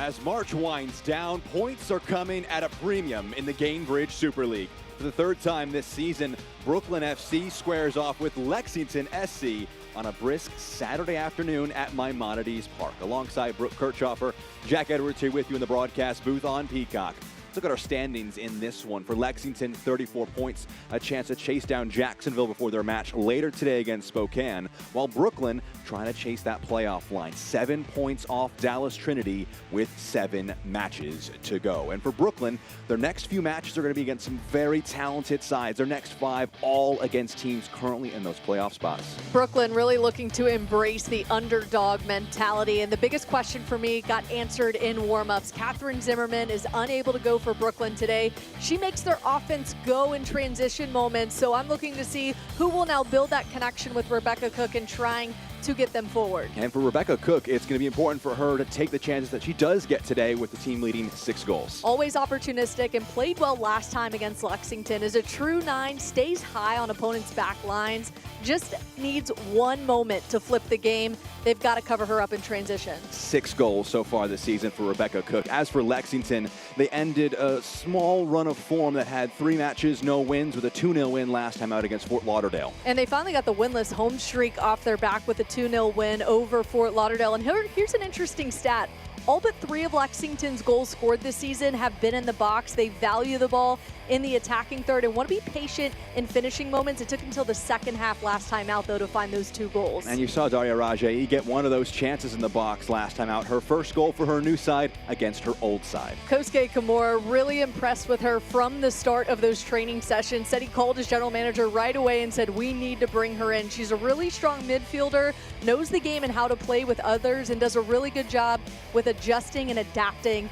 As March winds down, points are coming at a premium in the Gainbridge Super League. For the third time this season, Brooklyn FC squares off with Lexington SC on a brisk Saturday afternoon at Maimonides Park. Alongside Brooke Kirchhofer, Jack Edwards here with you in the broadcast booth on Peacock. Let's look at our standings in this one. For Lexington, 34 points, a chance to chase down Jacksonville before their match later today against Spokane, while Brooklyn trying to chase that playoff line. 7 points off Dallas Trinity with 7 matches to go. And for Brooklyn, their next few matches are going to be against some very talented sides. Their next 5 all against teams currently in those playoff spots. Brooklyn really looking to embrace the underdog mentality. And the biggest question for me got answered in warm-ups. Catherine Zimmerman is unable to go for Brooklyn today. She makes their offense go in transition moments. So I'm looking to see who will now build that connection with Rebecca Cook and trying to get them forward. And for Rebecca Cook, it's going to be important for her to take the chances that she does get today with the team leading 6 goals. Always opportunistic and played well last time against Lexington. Is a true 9, stays high on opponents' back lines. Just needs one moment to flip the game. They've got to cover her up in transition. 6 goals so far this season for Rebecca Cook. As for Lexington, they ended a small run of form that had 3 matches, no wins, with a 2-0 win last time out against Fort Lauderdale. And they finally got the winless home streak off their back with a 2-0 win over Fort Lauderdale. And here's an interesting stat. All but 3 of Lexington's goals scored this season have been in the box. They value the ball in the attacking third and want to be patient in finishing moments. It took until the second half last time out, though, to find those 2 goals. And you saw Daria Rajai get one of those chances in the box last time out. Her first goal for her new side against her old side. Kosuke Kimura really impressed with her from the start of those training sessions. Said he called his general manager right away and said, we need to bring her in. She's a really strong midfielder, knows the game and how to play with others, and does a really good job with adjusting and adapting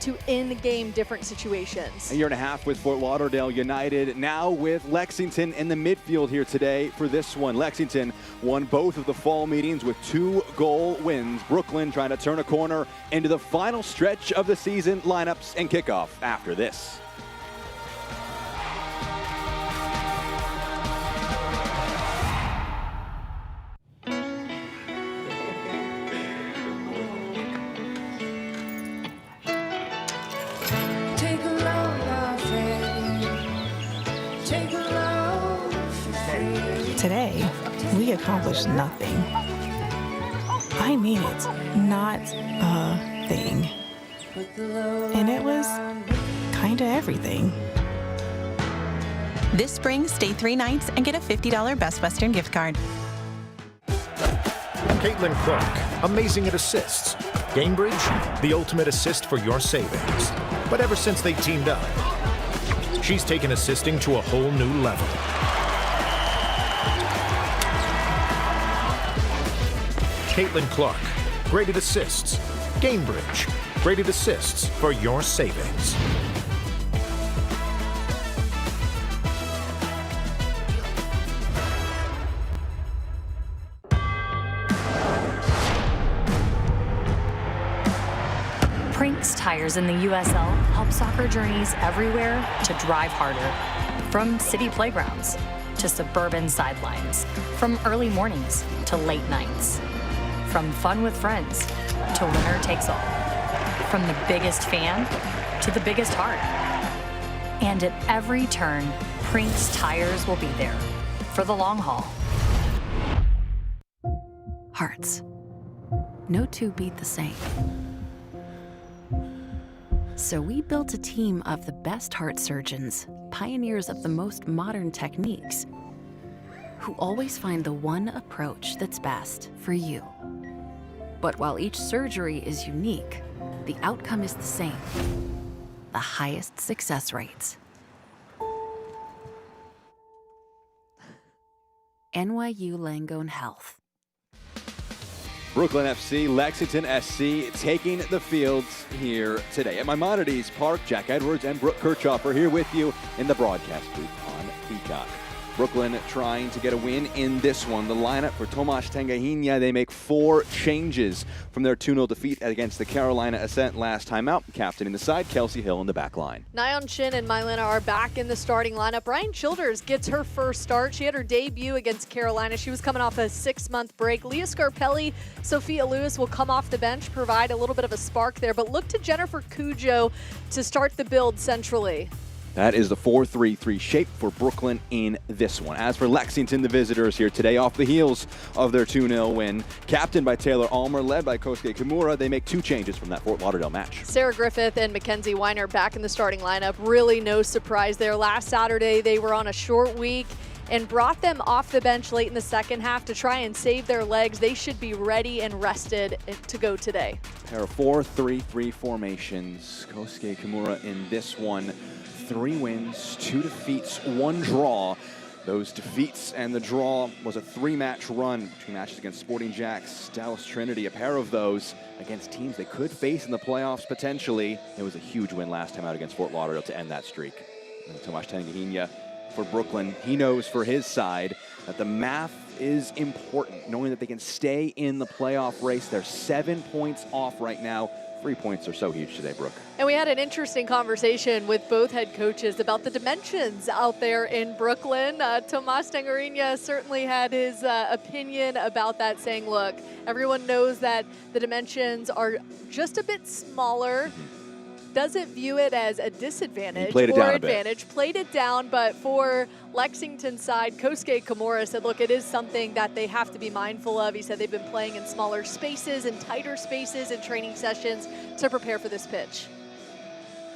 to in-game different situations. 1.5 years with Fort Lauderdale United, now with Lexington in the midfield here today for this one. Lexington won both of the fall meetings with 2-goal wins. Brooklyn trying to turn a corner into the final stretch of the season. Lineups and kickoff after this. Today, we accomplished nothing. I mean it, not a thing. And it was kinda everything. This spring, stay 3 nights and get a $50 Best Western gift card. Caitlin Clark, amazing at assists. Gainbridge, the ultimate assist for your savings. But ever since they teamed up, she's taken assisting to a whole new level. Caitlin Clark, graded assists. Gainbridge, graded assists for your savings. Prinks Tires in the USL help soccer journeys everywhere to drive harder. From city playgrounds to suburban sidelines, from early mornings to late nights. From fun with friends to winner takes all. From the biggest fan to the biggest heart. And at every turn, Prinks Tires will be there for the long haul. Hearts. No 2 beat the same. So we built a team of the best heart surgeons, pioneers of the most modern techniques, who always find the one approach that's best for you. But while each surgery is unique, the outcome is the same. The highest success rates. NYU Langone Health. Brooklyn FC, Lexington SC taking the fields here today. At Maimonides Park, Jack Edwards and Brooke Kirchhofer here with you in the broadcast booth on Peacock. Brooklyn trying to get a win in this one. The lineup for Tomasz Tęgahina, they make 4 changes from their 2-0 defeat against the Carolina Ascent last time out. Captain in the side, Kelsey Hill in the back line. Nyon Shin and Mylena are back in the starting lineup. Ryan Childers gets her first start. She had her debut against Carolina. She was coming off a 6-month break. Leah Scarpelli, Sophia Lewis will come off the bench, provide a little bit of a spark there, but look to Jennifer Cujo to start the build centrally. That is the 4-3-3 shape for Brooklyn in this one. As for Lexington, the visitors here today off the heels of their 2-0 win. Captained by Taylor Almer, led by Kosuke Kimura, they make 2 changes from that Fort Lauderdale match. Sarah Griffith and Mackenzie Weiner back in the starting lineup. Really no surprise there. Last Saturday, they were on a short week and brought them off the bench late in the second half to try and save their legs. They should be ready and rested to go today. Pair of 4-3-3 formations. Kosuke Kimura in this one. 3 wins, 2 defeats, 1 draw. Those defeats and the draw was a 3-match run. 2 matches against Sporting Jacks, Dallas Trinity, a pair of those against teams they could face in the playoffs potentially. It was a huge win last time out against Fort Lauderdale to end that streak. And Tomasz Tęgahina for Brooklyn, he knows for his side that the math is important, knowing that they can stay in the playoff race. They're 7 points off right now. 3 points are so huge today, Brooke. And we had an interesting conversation with both head coaches about the dimensions out there in Brooklyn. Tomasz Tęgahina certainly had his opinion about that, saying, look, everyone knows that the dimensions are just a bit smaller. Doesn't view it as a disadvantage or advantage. Played it down, but for Lexington side, Kosuke Kimura said, look, it is something that they have to be mindful of. He said they've been playing in smaller spaces and tighter spaces in training sessions to prepare for this pitch.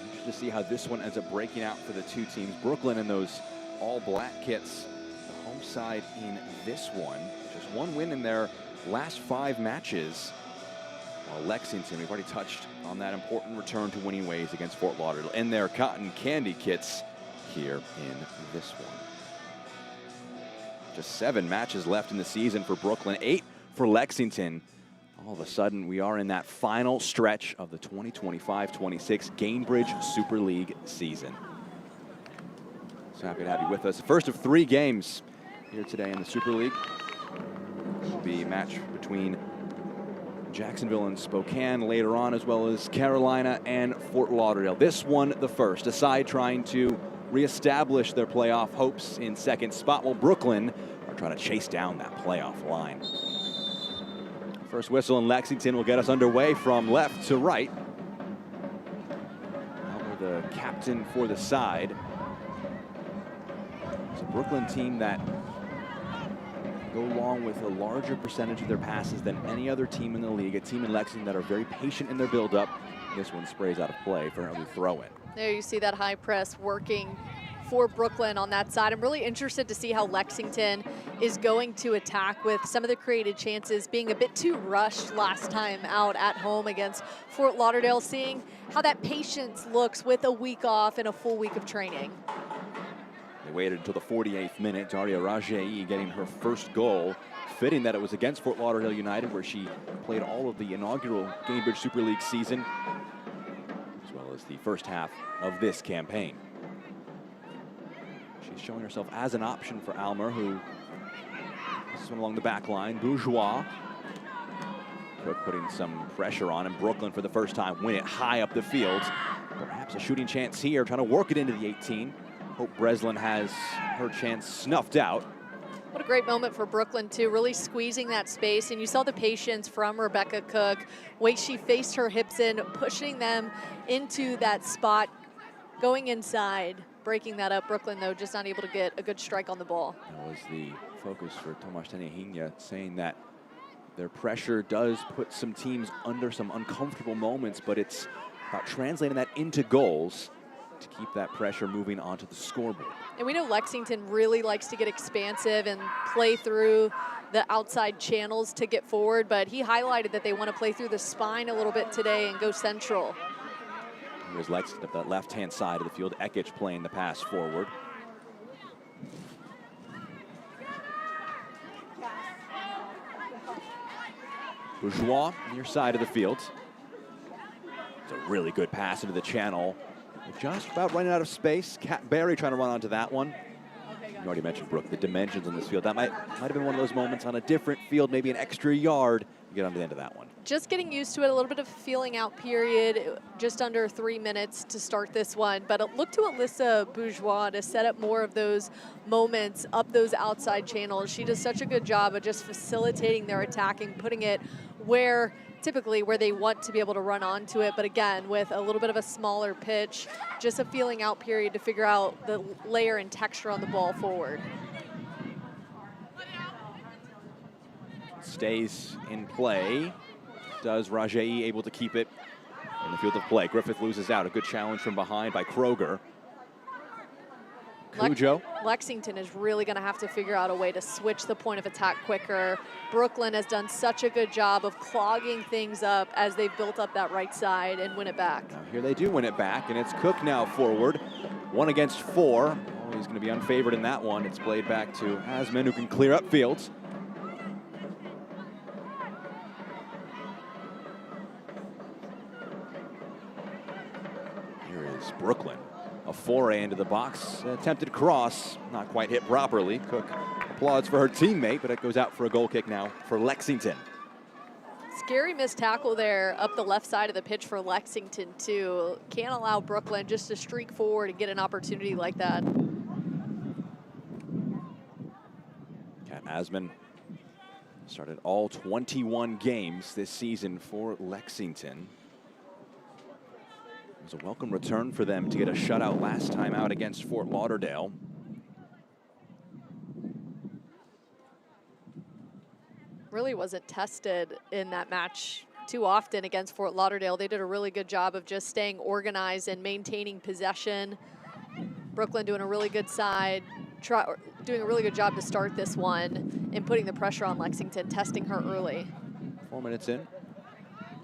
Interesting to see how this one ends up breaking out for the 2 teams. Brooklyn in those all-black kits. The home side in this one. Just 1 win in their last 5 matches. While Lexington, we've already touched on that important return to winning ways against Fort Lauderdale in their cotton candy kits here in this one. Just 7 matches left in the season for Brooklyn, 8 for Lexington. All of a sudden, we are in that final stretch of the 2025-26 Gainbridge Super League season. So happy to have you with us. The first of 3 games here today in the Super League. This will be a match between Jacksonville and Spokane later on, as well as Carolina and Fort Lauderdale. This one, the first, a side trying to reestablish their playoff hopes in second spot, while Brooklyn are trying to chase down that playoff line. First whistle in Lexington will get us underway from left to right. Now the captain for the side. It's a Brooklyn team that go along with a larger percentage of their passes than any other team in the league. A team in Lexington that are very patient in their build-up. This one sprays out of play for an early throw-in. There you see that high press working for Brooklyn on that side. I'm really interested to see how Lexington is going to attack, with some of the created chances being a bit too rushed last time out at home against Fort Lauderdale, seeing how that patience looks with a week off and a full week of training. They waited until the 48th minute. Daria Rajai getting her first goal. Fitting that it was against Fort Lauderdale United, where she played all of the inaugural Gainbridge Super League season, as well as the first half of this campaign. She's showing herself as an option for Almer, who this one along the back line. Bourgeois. Cook putting some pressure on, and Brooklyn for the first time win it high up the field. Perhaps a shooting chance here, trying to work it into the 18. Hope Breslin has her chance snuffed out. What a great moment for Brooklyn, too, really squeezing that space. And you saw the patience from Rebecca Cook, way she faced her hips in, pushing them into that spot, going inside, breaking that up. Brooklyn, though, just not able to get a good strike on the ball. That was the focus for Tomasz Tęgahina, saying that their pressure does put some teams under some uncomfortable moments, but it's about translating that into goals to keep that pressure moving onto the scoreboard. And we know Lexington really likes to get expansive and play through the outside channels to get forward, but he highlighted that they want to play through the spine a little bit today and go central. Here's Lexington at the left-hand side of the field. Ekic playing the pass forward. Bourgeois near side of the field. It's a really good pass into the channel. Just about running out of space. Kat Berry trying to run onto that one. You already mentioned, Brooke, the dimensions on this field. That might have been one of those moments on a different field, maybe an extra yard. You get on the end of that one. Just getting used to it, a little bit of a feeling out period, just under 3 minutes to start this one. But look to Alyssa Bourgeois to set up more of those moments up those outside channels. She does such a good job of just facilitating their attacking, putting it where typically where they want to be able to run onto it. But again, with a little bit of a smaller pitch, just a feeling out period to figure out the layer and texture on the ball forward. Stays in play. Does Rajai able to keep it in the field of play? Griffith loses out. A good challenge from behind by Kroger. Cujo. Lexington is really going to have to figure out a way to switch the point of attack quicker. Brooklyn has done such a good job of clogging things up as they've built up that right side and win it back. Now here they do win it back, and it's Cook now forward. 1 against 4. Oh, he's going to be unfavored in that one. It's played back to Asman, who can clear up fields. Here is Brooklyn. A foray into the box, attempted cross, not quite hit properly. Cook applauds for her teammate, but it goes out for a goal kick now for Lexington. Scary missed tackle there up the left side of the pitch for Lexington too. Can't allow Brooklyn just to streak forward and get an opportunity like that. Kat Asman started all 21 games this season for Lexington. It was a welcome return for them to get a shutout last time out against Fort Lauderdale. Really wasn't tested in that match too often against Fort Lauderdale. They did a really good job of just staying organized and maintaining possession. Brooklyn doing a really good doing a really good job to start this one and putting the pressure on Lexington, testing her early. 4 minutes in.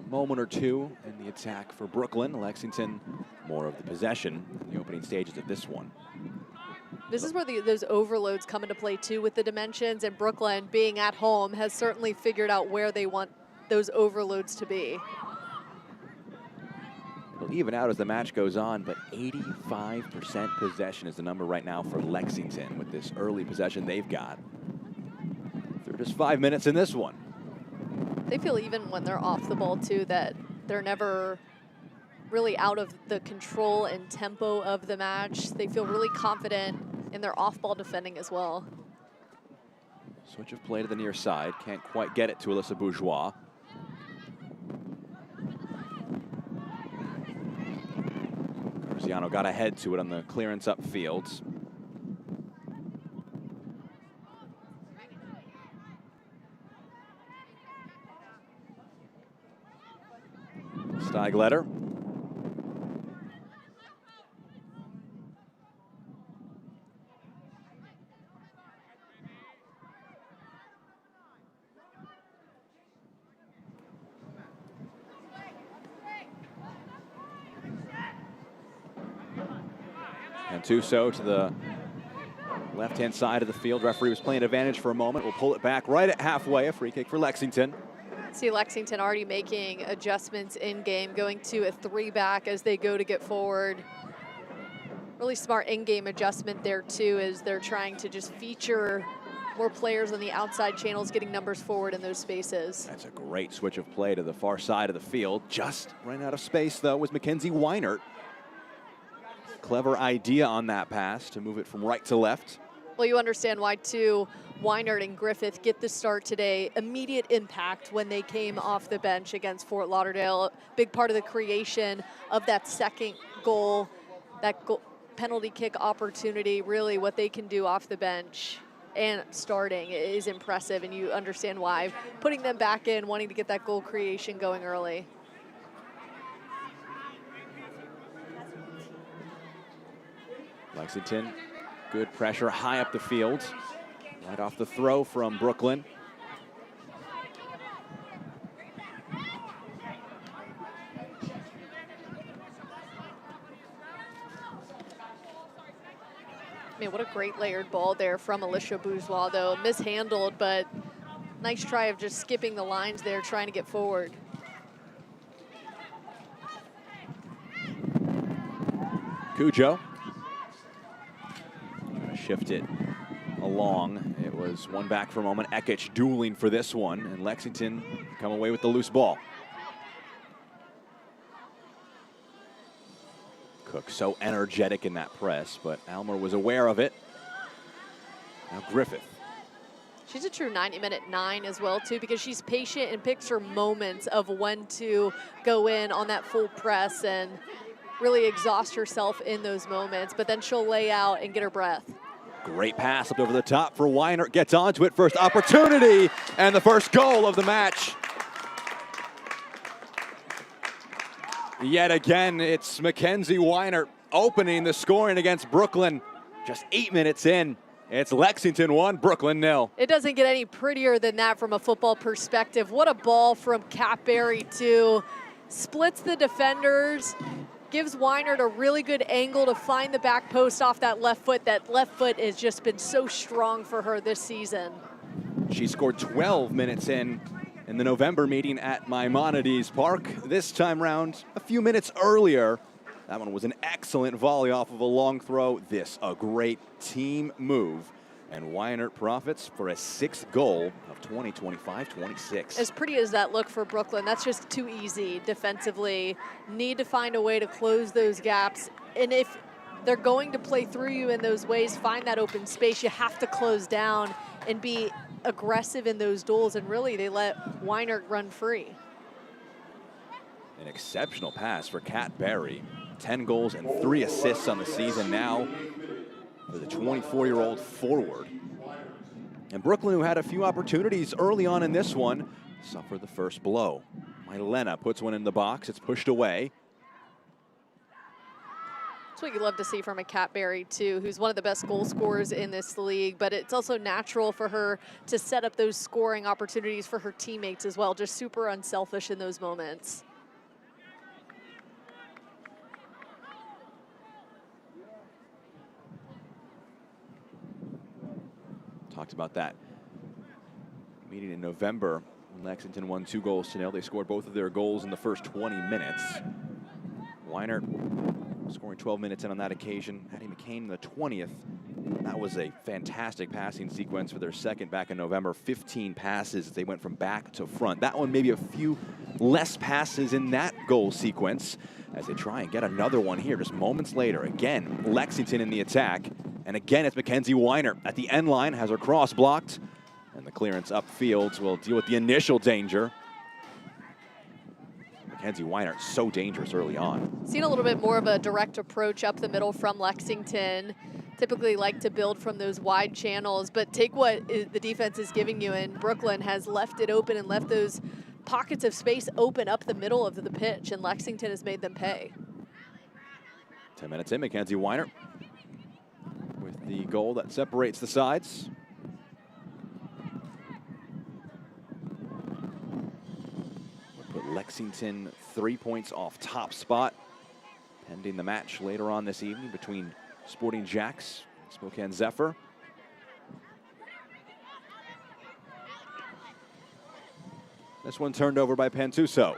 Moment or two in the attack for Brooklyn. Lexington more of the possession in the opening stages of this one. This is where those overloads come into play too with the dimensions, and Brooklyn being at home has certainly figured out where they want those overloads to be. It'll even out as the match goes on, but 85% possession is the number right now for Lexington with this early possession they've got. They're just 5 minutes in this one. They feel even when they're off the ball too that they're never really out of the control and tempo of the match. They feel really confident in their off-ball defending as well. Switch of play to the near side. Can't quite get it to Alyssa Bourgeois. Garziano got ahead to it on the clearance upfield. Steigletter. And Tuso to the left-hand side of the field. Referee was playing advantage for a moment. We'll pull it back right at halfway. A free kick for Lexington. See Lexington already making adjustments in game, going to a 3-back as they go to get forward. Really smart in-game adjustment there too, as they're trying to just feature more players on the outside channels, getting numbers forward in those spaces. That's a great switch of play to the far side of the field. Just ran out of space though was Mackenzie Weinert. Clever idea on that pass to move it from right to left. Well, you understand why too. Weinert and Griffith get the start today. Immediate impact when they came off the bench against Fort Lauderdale. Big part of the creation of that second goal, penalty kick opportunity, really what they can do off the bench and starting is impressive, and you understand why. Putting them back in, wanting to get that goal creation going early. Lexington, good pressure high up the field. Right off the throw from Brooklyn. I mean, what a great layered ball there from Alicia Bourgeois, though. Mishandled, but nice try of just skipping the lines there, trying to get forward. Cujo. Shift it along. It was one back for a moment. Ekich dueling for this one, and Lexington come away with the loose ball. Cook so energetic in that press, but Almer was aware of it. Now Griffith. She's a true 90-minute 9 as well, too, because she's patient and picks her moments of when to go in on that full press and really exhaust herself in those moments, but then she'll lay out and get her breath. Great pass up over the top for Weiner. Gets onto it. First opportunity and the first goal of the match. Yet again, it's Mackenzie Weiner opening the scoring against Brooklyn. Just 8 minutes in. It's Lexington 1, Brooklyn 0. It doesn't get any prettier than that from a football perspective. What a ball from Kat Berry, too. Splits the defenders, gives Weinert a really good angle to find the back post off that left foot. That left foot has just been so strong for her this season. She scored 12 minutes in the November meeting at Maimonides Park. This time round, a few minutes earlier. That one was an excellent volley off of a long throw. This, a great team move. And Weinert profits for a 6th goal of 2025-26. As pretty as that look for Brooklyn, that's just too easy defensively. Need to find a way to close those gaps. And if they're going to play through you in those ways, find that open space, you have to close down and be aggressive in those duels. And really, they let Weinert run free. An exceptional pass for Kat Berry. 10 goals and 3 assists on the season now for the 24-year-old forward. And Brooklyn, who had a few opportunities early on in this one, suffered the first blow. Mylena puts one in the box. It's pushed away. That's what you love to see from a Kat Berry, too, who's one of the best goal scorers in this league. But it's also natural for her to set up those scoring opportunities for her teammates as well. Just super unselfish in those moments. Talked about that meeting in November. Lexington won 2-0. They scored both of their goals in the first 20 minutes. Weinert scoring 12 minutes in on that occasion. Addie McCain in the 20th. That was a fantastic passing sequence for their second back in November. 15 passes as they went from back to front. That one maybe a few less passes in that goal sequence as they try and get another one here just moments later. Again, Lexington in the attack. And again, it's Mackenzie Weiner at the end line, has her cross blocked, and the clearance upfield will deal with the initial danger. Mackenzie Weiner, so dangerous early on. Seen a little bit more of a direct approach up the middle from Lexington. Typically like to build from those wide channels, but take what the defense is giving you, and Brooklyn has left it open and left those pockets of space open up the middle of the pitch, and Lexington has made them pay. 10 minutes in, Mackenzie Weiner with the goal that separates the sides. We'll put Lexington 3 points off top spot, pending the match later on this evening between Sporting Jacks and Spokane Zephyr. This one turned over by Pantuso.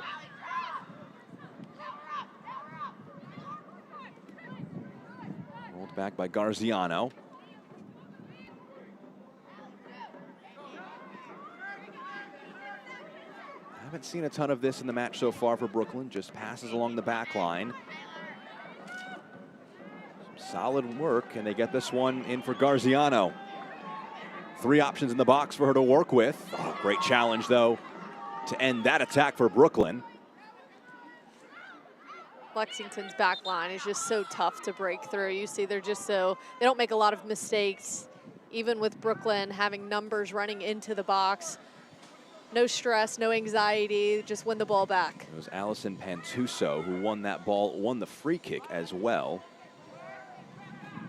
Rolled back by Garziano. Haven't seen a ton of this in the match so far for Brooklyn. Just passes along the back line. Solid work, and they get this one in for Garziano. 3 options in the box for her to work with. Oh, great challenge, though, to end that attack for Brooklyn. Lexington's back line is just so tough to break through. You see, they're just so, they don't make a lot of mistakes, even with Brooklyn having numbers running into the box. No stress, no anxiety, just win the ball back. It was Allison Pantuso who won that ball, won the free kick as well.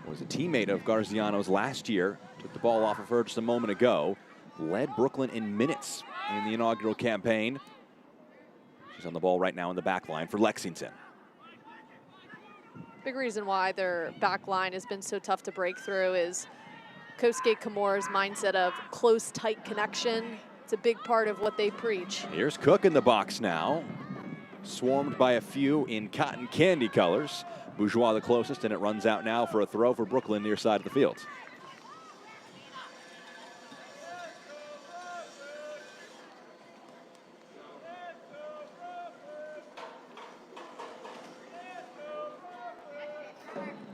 Was a teammate of Garziano's last year, took the ball off of her just a moment ago, led Brooklyn in minutes in the inaugural campaign. She's on the ball right now in the back line for Lexington. Big reason why their back line has been so tough to break through is Kosuke Kimura's mindset of close, tight connection. It's a big part of what they preach. Here's Cook in the box now, swarmed by a few in cotton candy colors. Bourgeois the closest, and it runs out now for a throw for Brooklyn near side of the field.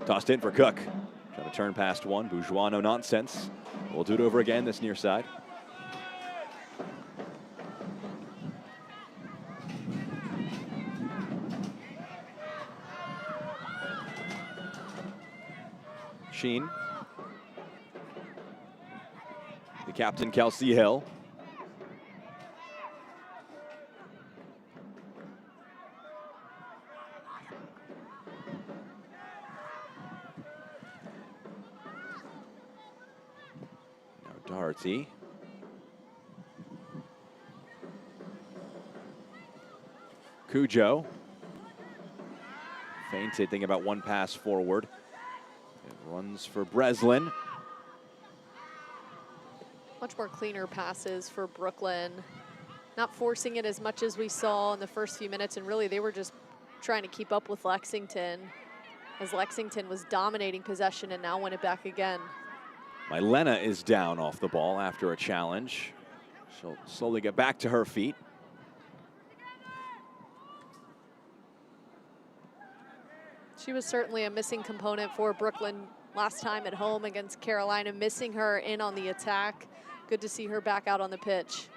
Tossed in for Cook. Trying to turn past one. Bourgeois, no nonsense. We'll do it over again, this near side. Sheen. The captain, Kelsey Hill. Now Doherty. Cujo. Feinted, thinking about one pass forward. Runs for Breslin. Much more cleaner passes for Brooklyn. Not forcing it as much as we saw in the first few minutes, and really they were just trying to keep up with Lexington, as Lexington was dominating possession and now win it back again. Mylena is down off the ball after a challenge. She'll slowly get back to her feet. She was certainly a missing component for Brooklyn last time at home against Carolina, missing her in on the attack. Good to see her back out on the pitch.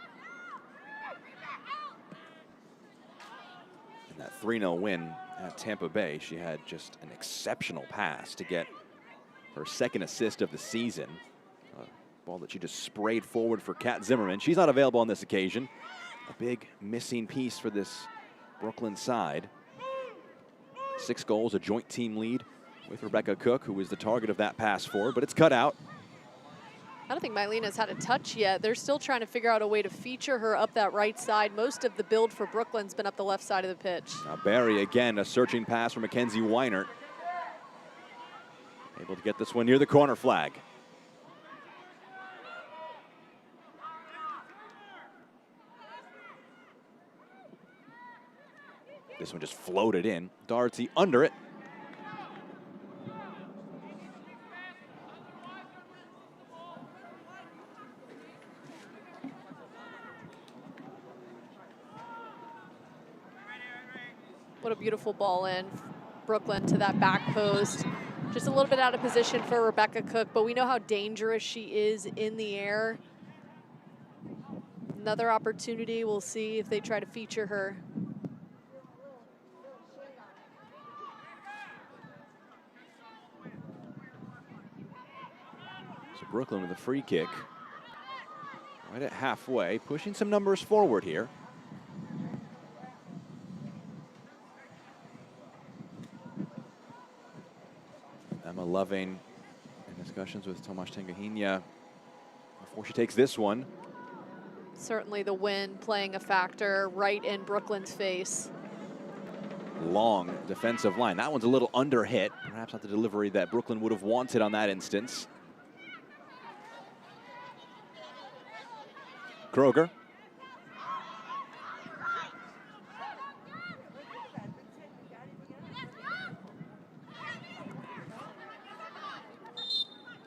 In that 3-0 win at Tampa Bay, she had just an exceptional pass to get her second assist of the season. A ball that she just sprayed forward for Kat Zimmerman. She's not available on this occasion. A big missing piece for this Brooklyn side. 6 goals, a joint team lead with Rebecca Cook, who was the target of that pass forward, but it's cut out. I don't think Mylena's had a touch yet. They're still trying to figure out a way to feature her up that right side. Most of the build for Brooklyn's been up the left side of the pitch. Now Barry again, a searching pass for Mackenzie Weinert. Able to get this one near the corner flag. This one just floated in. Doherty under it. What a beautiful ball in. Brooklyn to that back post. Just a little bit out of position for Rebecca Cook, but we know how dangerous she is in the air. Another opportunity. We'll see if they try to feature her. So Brooklyn with a free kick. Right at halfway, pushing some numbers forward here. Emma Loving in discussions with Tomasz Tangahina before she takes this one. Certainly the wind playing a factor right in Brooklyn's face. Long defensive line. That one's a little under hit. Perhaps not the delivery that Brooklyn would have wanted on that instance. Kroger.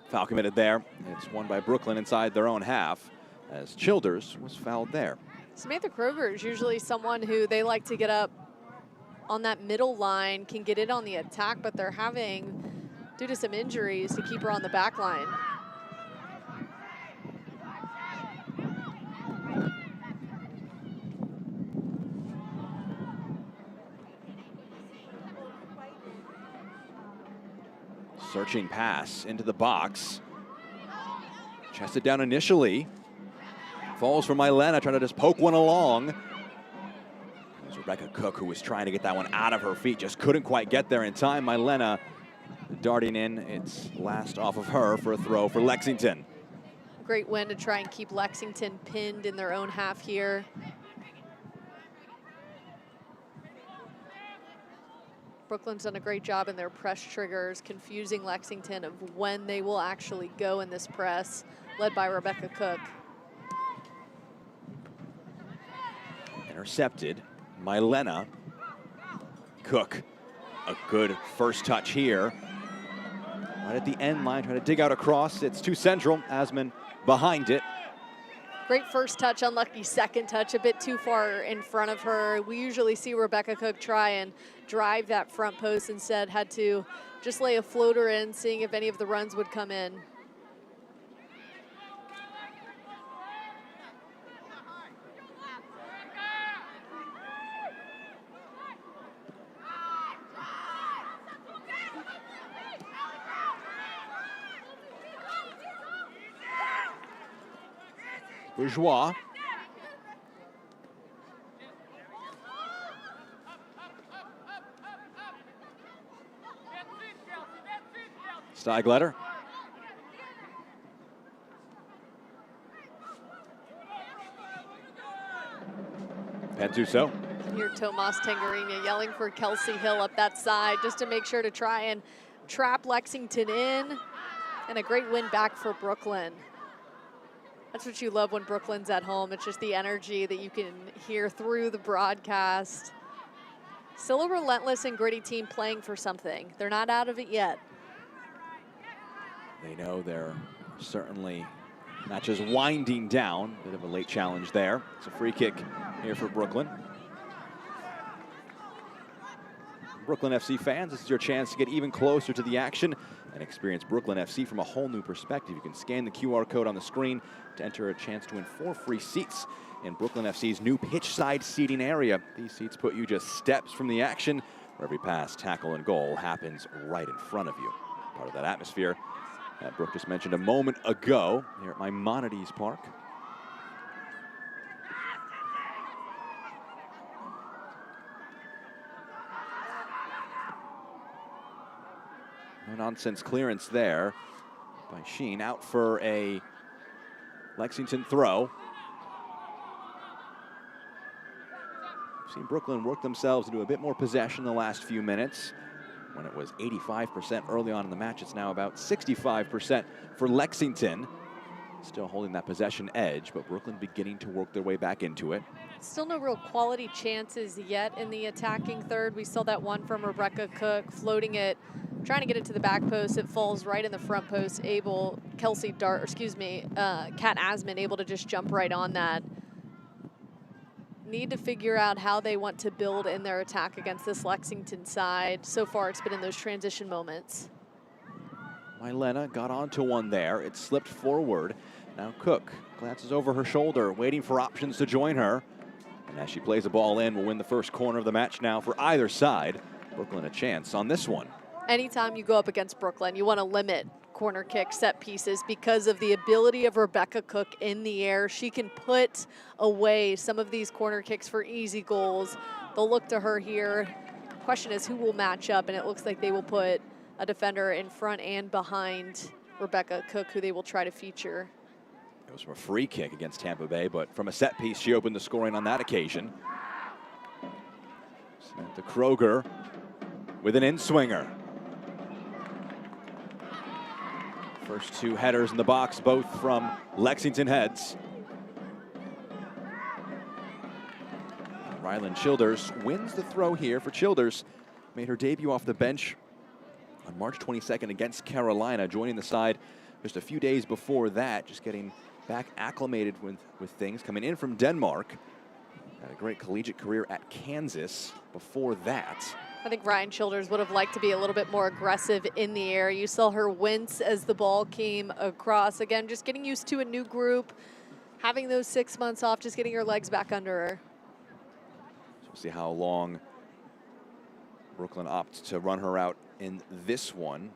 Foul committed there. It's won by Brooklyn inside their own half, as Childers was fouled there. Samantha Kroger is usually someone who they like to get up on that middle line, can get in on the attack, but they're having, due to some injuries, to keep her on the back line. Searching pass into the box. Chested down initially. Falls for Mylena, trying to just poke one along. There's Rebecca Cook, who was trying to get that one out of her feet, just couldn't quite get there in time. Mylena darting in. It's last off of her for a throw for Lexington. Great win to try and keep Lexington pinned in their own half here. Brooklyn's done a great job in their press triggers, confusing Lexington of when they will actually go in this press, led by Rebecca Cook. Intercepted. Mylena. Cook. A good first touch here. Right at the end line, trying to dig out across. It's too central. Asman behind it. Great first touch, unlucky second touch, a bit too far in front of her. We usually see Rebecca Cook try and drive that front post. Instead, had to just lay a floater in, seeing if any of the runs would come in. Bourgeois. Steigletter. Pentuso. Here, Tomas Tangarina yelling for Kelsey Hill up that side just to make sure to try and trap Lexington in. And a great win back for Brooklyn. That's what you love when Brooklyn's at home. It's just the energy that you can hear through the broadcast. Still a relentless and gritty team playing for something. They're not out of it yet. They know they're certainly not just winding down. Bit of a late challenge there. It's a free kick here for Brooklyn. Brooklyn FC fans, this is your chance to get even closer to the action and experience Brooklyn FC from a whole new perspective. You can scan the QR code on the screen to enter a chance to win 4 free seats in Brooklyn FC's new pitch side seating area. These seats put you just steps from the action, where every pass, tackle, and goal happens right in front of you. Part of that atmosphere that Brooke just mentioned a moment ago here at Maimonides Park. No nonsense clearance there by Sheen. Out for a Lexington throw. We've seen Brooklyn work themselves into a bit more possession in the last few minutes. When it was 85% early on in the match, it's now about 65% for Lexington. Still holding that possession edge, but Brooklyn beginning to work their way back into it. Still no real quality chances yet in the attacking third. We saw that one from Rebecca Cook, floating it, trying to get it to the back post. It falls right in the front post. Kat Asman able to just jump right on that. Need to figure out how they want to build in their attack against this Lexington side. So far, it's been in those transition moments. Mylena got onto one there. It slipped forward. Now Cook glances over her shoulder, waiting for options to join her. And as she plays the ball in, will win the first corner of the match now for either side. Brooklyn a chance on this one. Anytime you go up against Brooklyn, you want to limit corner kick set pieces because of the ability of Rebecca Cook in the air. She can put away some of these corner kicks for easy goals. They'll look to her here. Question is who will match up, and it looks like they will put a defender in front and behind Rebecca Cook, who they will try to feature. It was from a free kick against Tampa Bay, but from a set piece, she opened the scoring on that occasion. Samantha Kroger with an in-swinger. First 2 headers in the box, both from Lexington heads. Rylan Childers wins the throw here for Childers. Made her debut off the bench on March 22nd against Carolina, joining the side just a few days before that, just getting back acclimated with things, coming in from Denmark. Had a great collegiate career at Kansas before that. I think Ryan Childers would have liked to be a little bit more aggressive in the air. You saw her wince as the ball came across. Again, just getting used to a new group, having those 6 months off, just getting her legs back under her. So we'll see how long Brooklyn opts to run her out in this one.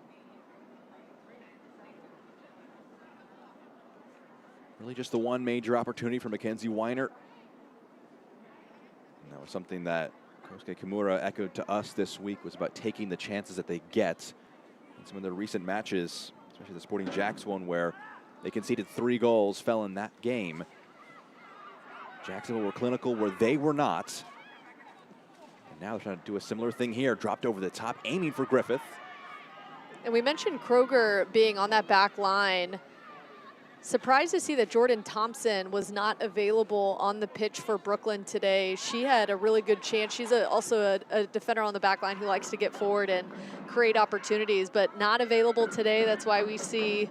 Really just the one major opportunity for Mackenzie Weiner. And that was something that Kosuke Kimura echoed to us this week, was about taking the chances that they get. In some of their recent matches, especially the Sporting Jacks one where they conceded 3 goals, fell in that game. Jacksonville were clinical where they were not. And now they're trying to do a similar thing here. Dropped over the top, aiming for Griffith. And we mentioned Kroger being on that back line. Surprised to see that Jordan Thompson was not available on the pitch for Brooklyn today. She had a really good chance. She's also a defender on the back line who likes to get forward and create opportunities, but not available today. That's why we see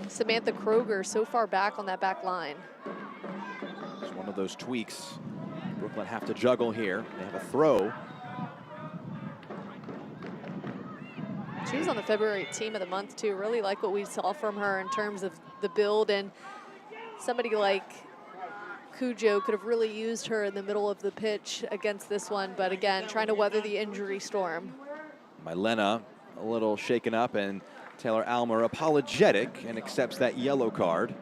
Samantha Kroger so far back on that back line. It's one of those tweaks Brooklyn have to juggle here. They have a throw. She was on the February Team of the Month too. Really like what we saw from her in terms of the build, and somebody like Cujo could have really used her in the middle of the pitch against this one, but again, trying to weather the injury storm. Mylena a little shaken up, and Taylor Almer apologetic and accepts that yellow card.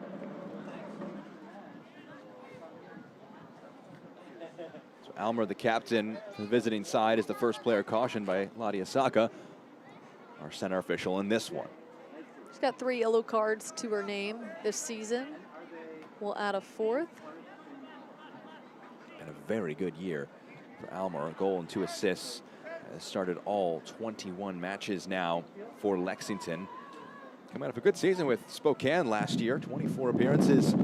So Almer, the captain for the visiting side, is the first player cautioned by Ladia Saka, our center official in this one. She's got 3 yellow cards to her name this season. We'll add a 4th. Been a very good year for Almer. A goal and 2 assists. Has started all 21 matches now for Lexington. Coming out of a good season with Spokane last year. 24 appearances,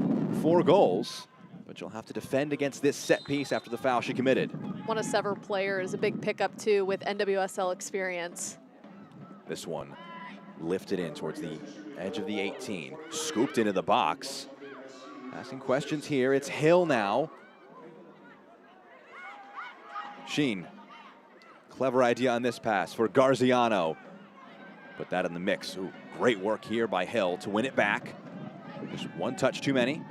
4 goals. But you'll have to defend against this set piece after the foul she committed. One of several players, a big pickup too with NWSL experience. This one lifted in towards the edge of the 18. Scooped into the box. Asking questions here. It's Hill now. Sheen. Clever idea on this pass for Garziano. Put that in the mix. Ooh, great work here by Hill to win it back. Just one touch too many.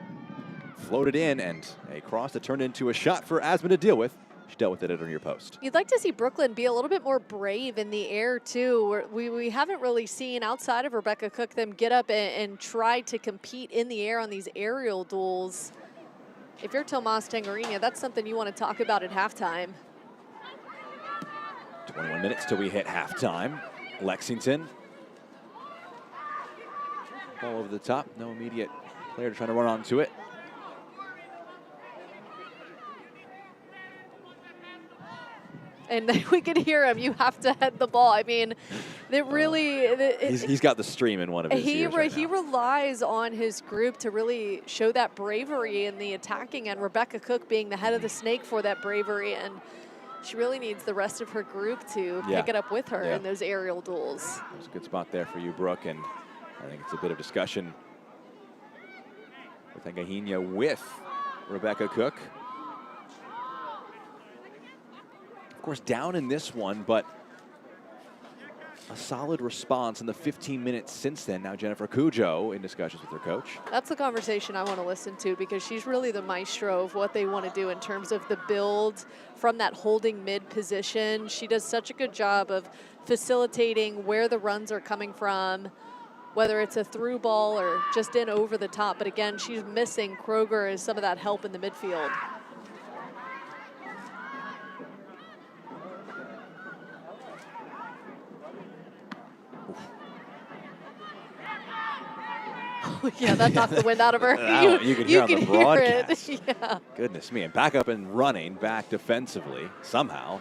Floated in, and a cross that turned into a shot for Asma to deal with. She dealt with it at her near post. You'd like to see Brooklyn be a little bit more brave in the air too. We haven't really seen, outside of Rebecca Cook, them get up and try to compete in the air on these aerial duels. If you're Tomas Tangarina, that's something you want to talk about at halftime. 21 minutes till we hit halftime. Lexington. Ball over the top. No immediate player trying to run onto it. And we could hear him. You have to head the ball. I mean, it really. He's got the stream in one of his ears right he now. relies on his group to really show that bravery in the attacking, and Rebecca Cook being the head of the snake for that bravery. And she really needs the rest of her group to pick it up with her in those aerial duels. There's a good spot there for you, Brooke, and I think it's a bit of discussion with Angahina with Rebecca Cook. Of course, down in this one, but a solid response in the 15 minutes since then. Now Jennifer Cujo in discussions with her coach. That's the conversation I want to listen to, because she's really the maestro of what they want to do in terms of the build from that holding mid position. She does such a good job of facilitating where the runs are coming from, whether it's a through ball or just in over the top. But again, she's missing Kroger as some of that help in the midfield. Yeah, that knocked the wind out of her. You can hear on the broadcast. Yeah. Goodness me, and back up and running, back defensively, somehow.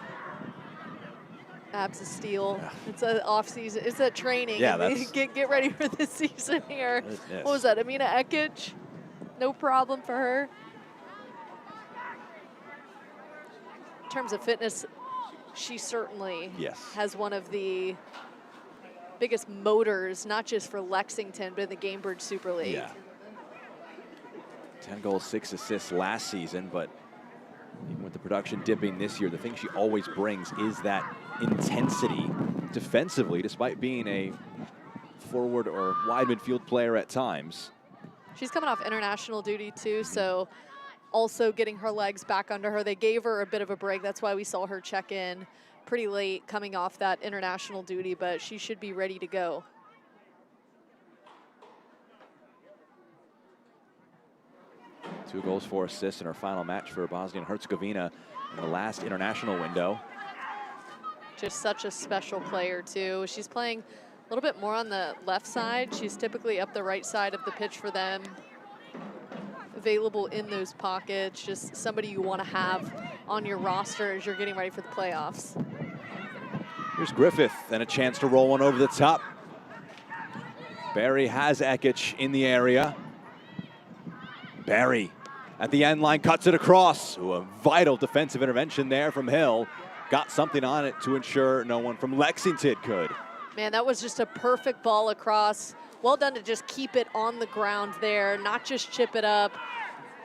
Abs of steel. It's an off season. It's a training. Yeah, that's... Get ready for this season here. Yes. What was that, Amina Ekic? No problem for her. In terms of fitness, she certainly has one of the biggest motors, not just for Lexington, but in the Gainbridge Super League. Yeah. 10 goals, 6 assists last season, but even with the production dipping this year, the thing she always brings is that intensity defensively, despite being a forward or wide midfield player at times. She's coming off international duty too, so also getting her legs back under her. They gave her a bit of a break. That's why we saw her check in pretty late coming off that international duty, but she should be ready to go. Two goals, 4 assists in her final match for Bosnia and Herzegovina in the last international window. Just such a special player too. She's playing a little bit more on the left side. She's typically up the right side of the pitch for them. Available in those pockets, just somebody you want to have on your roster as you're getting ready for the playoffs. Here's Griffith, and a chance to roll one over the top. Barry has Ekic in the area. Barry at the end line cuts it across. Ooh, a vital defensive intervention there from Hill. Got something on it to ensure no one from Lexington could. Man, that was just a perfect ball across. well done to just keep it on the ground there, not just chip it up.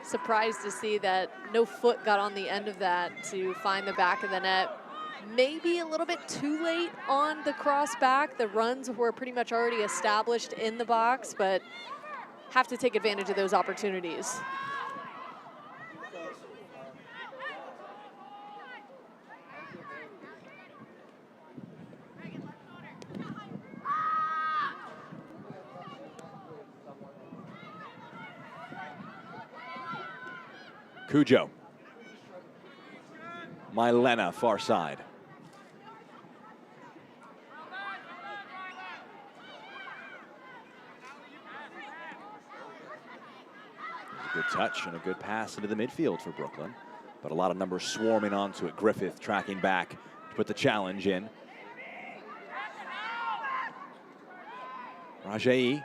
Surprised to see that no foot got on the end of that to find the back of the net. Maybe a little bit too late on the cross back. The runs were pretty much already established in the box, but have to take advantage of those opportunities. Cujo. Mylena, far side. Good touch and a good pass into the midfield for Brooklyn, but a lot of numbers swarming onto it. Griffith tracking back to put the challenge in. Rajai.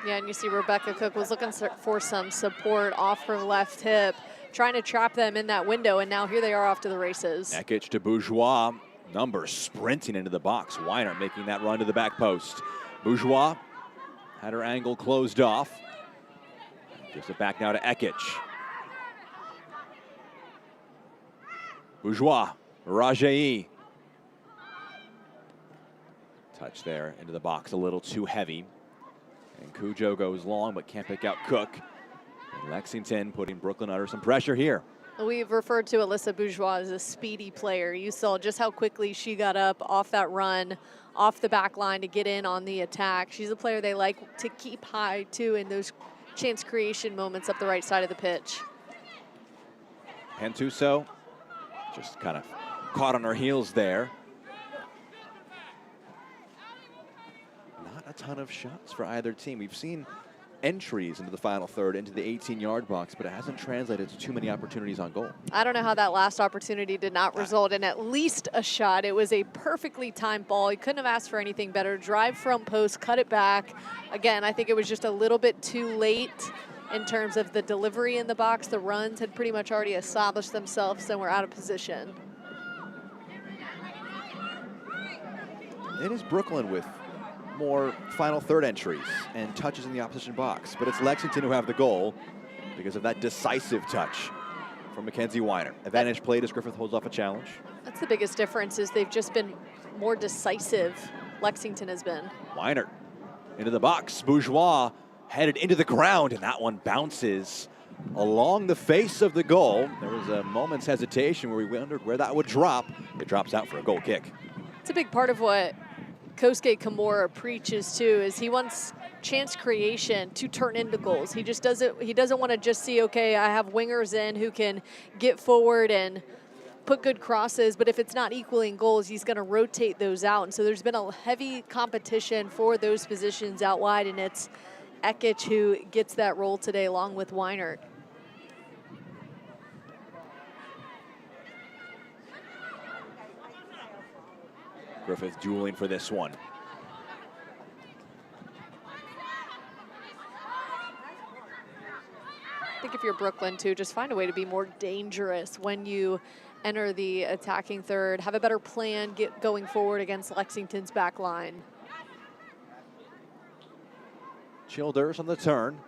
Yeah, and you see Rebecca Cook was looking for some support off her left hip, trying to trap them in that window, and now here they are off to the races. Ekic to Bourgeois. Numbers sprinting into the box. Weiner making that run to the back post. Bourgeois had her angle closed off. Gives it back now to Ekic. Bourgeois, Rajai. Touch there into the box, a little too heavy. And Cujo goes long, but can't pick out Cook. And Lexington putting Brooklyn under some pressure here. We've referred to Alyssa Bourgeois as a speedy player. You saw just how quickly she got up off that run, off the back line to get in on the attack. She's a player they like to keep high, too, in those chance creation moments up the right side of the pitch. Pantuso just kind of caught on her heels there. Not a ton of shots for either team. We've seen entries into the final third, into the 18-yard box, but it hasn't translated to too many opportunities on goal. I don't know how that last opportunity did not result in at least a shot. It was a perfectly timed ball. He couldn't have asked for anything better. Drive front post, cut it back. Again, I think it was just a little bit too late in terms of the delivery in the box. The runs had pretty much already established themselves and were out of position. It is Brooklyn with more final third entries and touches in the opposition box, but it's Lexington who have the goal because of that decisive touch from Mackenzie Weiner. Advantage played as Griffith holds off a challenge. That's the biggest difference, is they've just been more decisive. Lexington has been. Weiner into the box. Bourgeois headed into the ground, and that one bounces along the face of the goal. There was a moment's hesitation where we wondered where that would drop. It drops out for a goal kick. It's a big part of what Kosuke Kimura preaches too, is he wants chance creation to turn into goals. He just doesn't, he doesn't want to just see, okay, I have wingers in who can get forward and put good crosses, but if it's not equaling goals, he's going to rotate those out. And so there's been a heavy competition for those positions out wide, and it's Ekic who gets that role today along with Weiner. Griffith dueling for this one. I think if you're Brooklyn too, just find a way to be more dangerous when you enter the attacking third. Have a better plan going forward against Lexington's back line. Childers on the turn.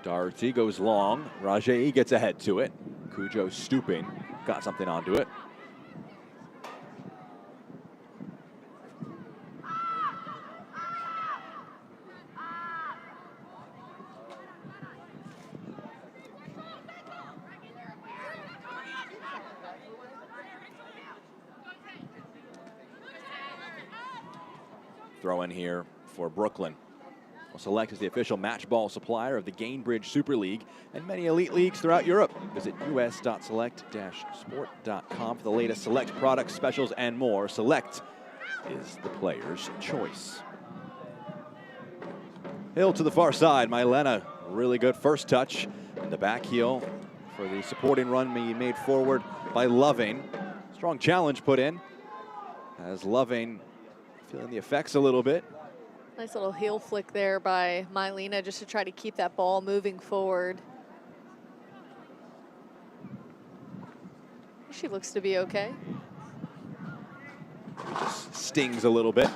Doherty goes long. Rajai gets ahead to it. Cujo stooping, got something onto it. Throw in here for Brooklyn. Select is the official match ball supplier of the Gainbridge Super League and many elite leagues throughout Europe. Visit us.select-sport.com for the latest Select products, specials, and more. Select is the player's choice. Hill to the far side. Mylena, really good first touch. And the back heel for the supporting run made forward by Loving. Strong challenge put in as Loving feeling the effects a little bit. Nice little heel flick there by Mylena just to try to keep that ball moving forward. She looks to be okay. Just stings a little bit.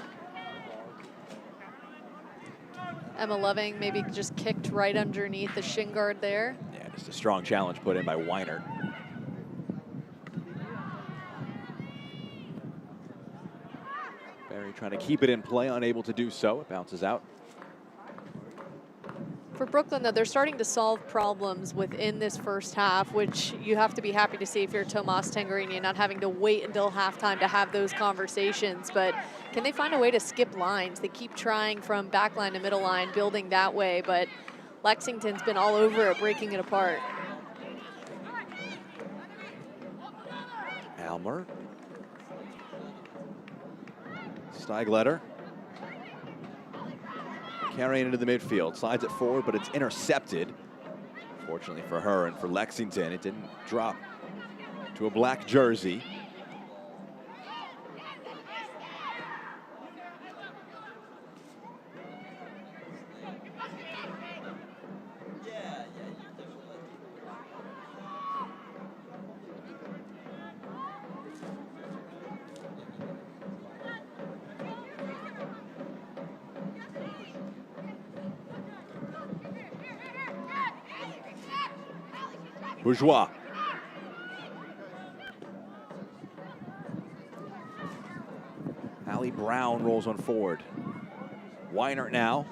Emma Loving maybe just kicked right underneath the shin guard there. Yeah, just a strong challenge put in by Weiner. Barry trying to keep it in play, unable to do so. It bounces out. For Brooklyn, though, they're starting to solve problems within this first half, which you have to be happy to see if you're Tomas Tengarini, not having to wait until halftime to have those conversations. But can they find a way to skip lines? They keep trying from back line to middle line, building that way, but Lexington's been all over it, breaking it apart. Almer. Steigletter. Carrying into the midfield, slides it forward, but it's intercepted. Fortunately for her and for Lexington, it didn't drop to a black jersey. Bourgeois. Allie Brown rolls on forward. Weiner now.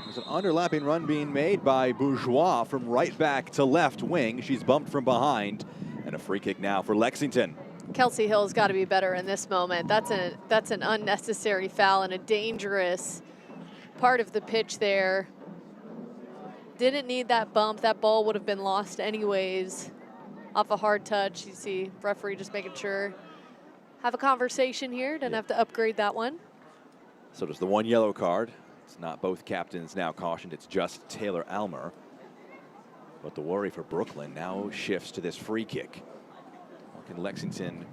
There's an underlapping run being made by Bourgeois from right back to left wing. She's bumped from behind. And a free kick now for Lexington. Kelsey Hill's got to be better in this moment. That's an unnecessary foul and a dangerous part of the pitch there. Didn't need that bump. That ball would have been lost anyways. Off a hard touch. You see referee just making sure. Have a conversation here. Didn't have to upgrade that one. So does the one yellow card. It's not both captains now cautioned. It's just Taylor Almer. But the worry for Brooklyn now shifts to this free kick. How can Lexington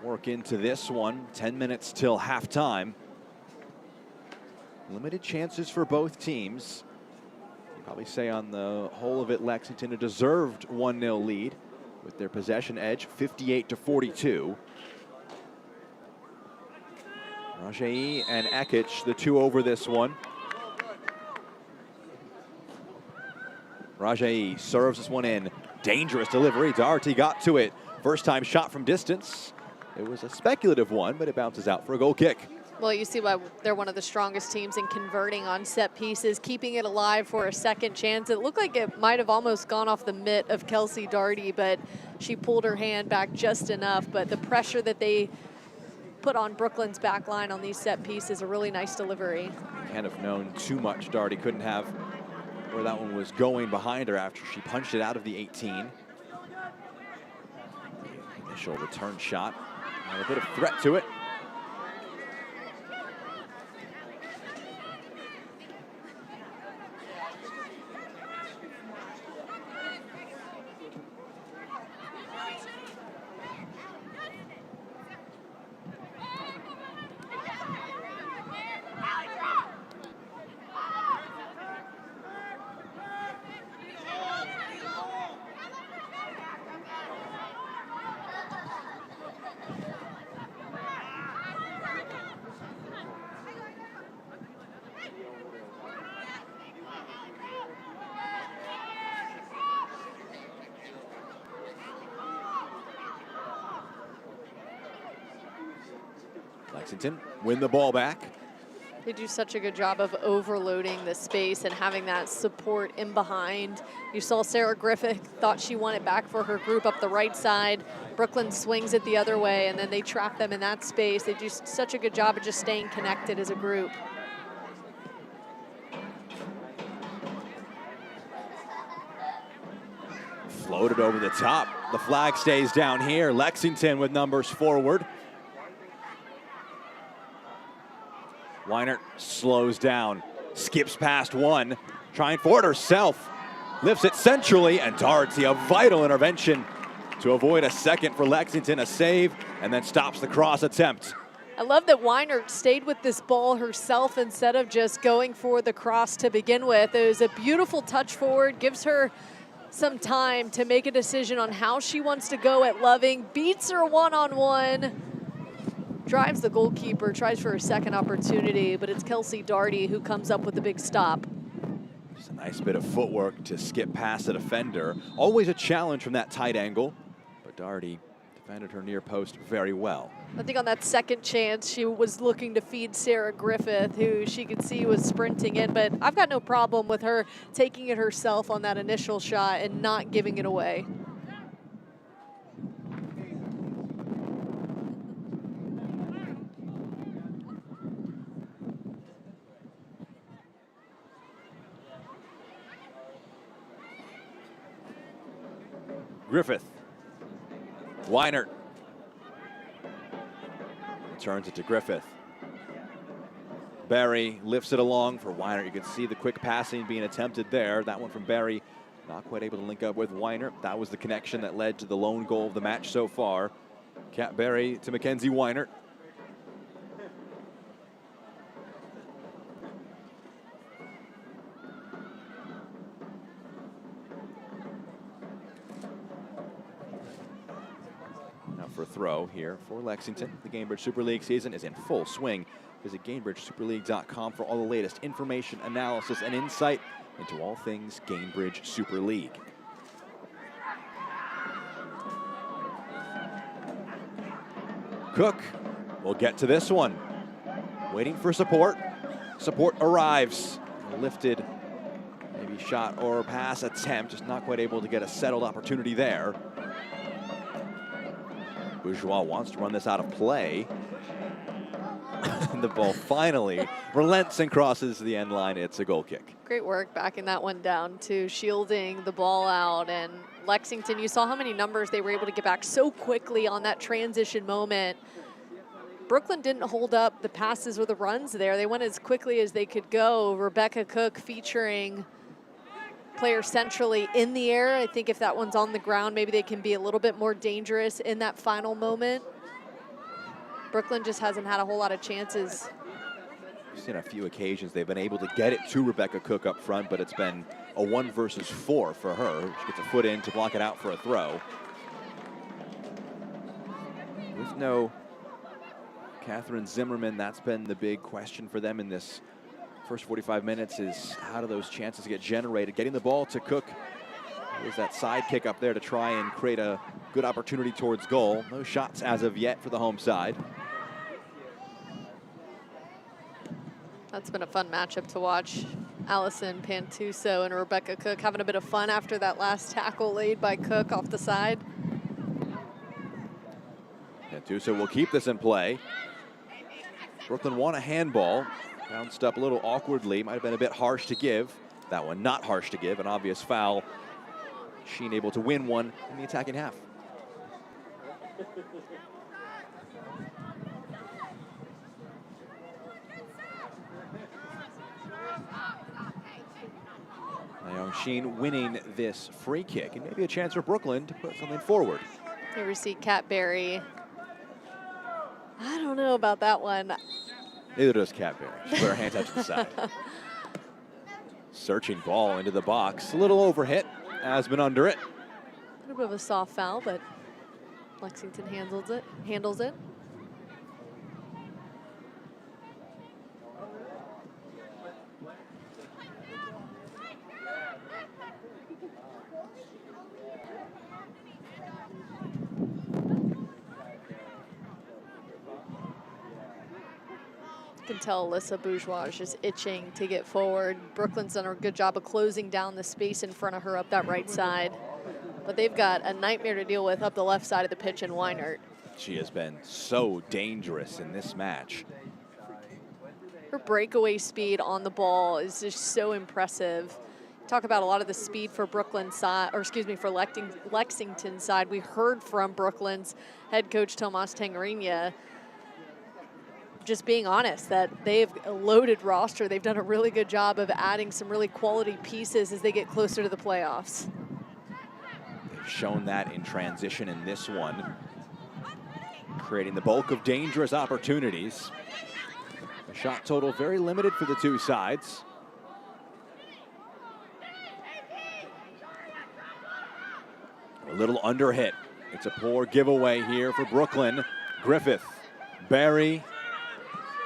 work into this one? 10 minutes till halftime. Limited chances for both teams. Probably say on the whole of it, Lexington a deserved 1-0 lead with their possession edge, 58-42. Rajai and Ekic, the two over this one. Rajai serves this one in. Dangerous delivery. Doherty got to it. First time shot from distance. It was a speculative one, but it bounces out for a goal kick. Well, you see why they're one of the strongest teams in converting on set pieces, keeping it alive for a second chance. It looked like it might have almost gone off the mitt of Kelsey Doherty, but she pulled her hand back just enough. But the pressure that they put on Brooklyn's back line on these set pieces, a really nice delivery. Can't have known too much. Doherty couldn't have where that one was going behind her after she punched it out of the 18. Initial return shot. And a bit of threat to it. Lexington win the ball back. They do such a good job of overloading the space and having that support in behind. You saw Sarah Griffith thought she won it back for her group up the right side. Brooklyn swings it the other way, and then they trap them in that space. They do such a good job of just staying connected as a group. Floated over the top. The flag stays down here. Lexington with numbers forward. Weinert slows down, skips past one, trying for it herself. Lifts it centrally, and Darty, a vital intervention to avoid a second for Lexington, a save, and then stops the cross attempt. I love that Weinert stayed with this ball herself instead of just going for the cross to begin with. It was a beautiful touch forward, gives her some time to make a decision on how she wants to go at Loving, beats her one-on-one, drives the goalkeeper, tries for a second opportunity, but it's Kelsey Darty who comes up with the big stop. Just a nice bit of footwork to skip past the defender. Always a challenge from that tight angle, but Darty defended her near post very well. I think on that second chance, she was looking to feed Sarah Griffith, who she could see was sprinting in, but I've got no problem with her taking it herself on that initial shot and not giving it away. Griffith. Weinert. Turns it to Griffith. Barry lifts it along for Weinert. You can see the quick passing being attempted there. That one from Barry, not quite able to link up with Weinert. That was the connection that led to the lone goal of the match so far. Kat Barry to Mackenzie Weinert. For a throw here for Lexington. The Gainbridge Super League season is in full swing. Visit GainbridgeSuperLeague.com for all the latest information, analysis, and insight into all things Gainbridge Super League. Cook will get to this one. Waiting for support. Support arrives. Lifted, maybe shot or pass attempt. Just not quite able to get a settled opportunity there. Bourgeois wants to run this out of play. The ball finally relents and crosses the end line. It's a goal kick. Great work backing that one down to shielding the ball out. And Lexington, you saw how many numbers they were able to get back so quickly on that transition moment. Brooklyn didn't hold up the passes or the runs there. They went as quickly as they could go. Rebecca Cook featuring player centrally in the air. I think if that one's on the ground, maybe they can be a little bit more dangerous in that final moment. Brooklyn just hasn't had a whole lot of chances. We've seen a few occasions they've been able to get it to Rebecca Cook up front, but it's been a 1 versus 4 for her. She gets a foot in to block it out for a throw. With no Catherine Zimmerman, that's been the big question for them in this first 45 minutes, is how do those chances get generated? Getting the ball to Cook. There's that side kick up there to try and create a good opportunity towards goal. No shots as of yet for the home side. That's been a fun matchup to watch. Allison Pantuso and Rebecca Cook having a bit of fun after that last tackle laid by Cook off the side. Pantuso will keep this in play. Brooklyn won a handball. Bounced up a little awkwardly. Might have been a bit harsh to give. That one not harsh to give. An obvious foul. Sheen able to win one in the attacking half. Nayoung Sheen winning this free kick, and maybe a chance for Brooklyn to put something forward. Here we see Kat Barry. I don't know about that one. Neither does Kat Barry. She put her hands out to the side. Searching ball into the box. A little overhit. Has been under it. A little bit of a soft foul, but Lexington handles it. You can tell Alyssa Bourgeois is just itching to get forward. Brooklyn's done a good job of closing down the space in front of her up that right side. But they've got a nightmare to deal with up the left side of the pitch in Weinert. She has been so dangerous in this match. Her breakaway speed on the ball is just so impressive. Talk about a lot of the speed for Brooklyn's side, or excuse me, for Lexington's side. We heard from Brooklyn's head coach Tomas Tangarina. just being honest that they've a loaded roster. They've done a really good job of adding some really quality pieces as they get closer to the playoffs. They've shown that in transition in this one, creating the bulk of dangerous opportunities. The shot total very limited for the two sides. A little under hit. It's a poor giveaway here for Brooklyn. Griffith, Barry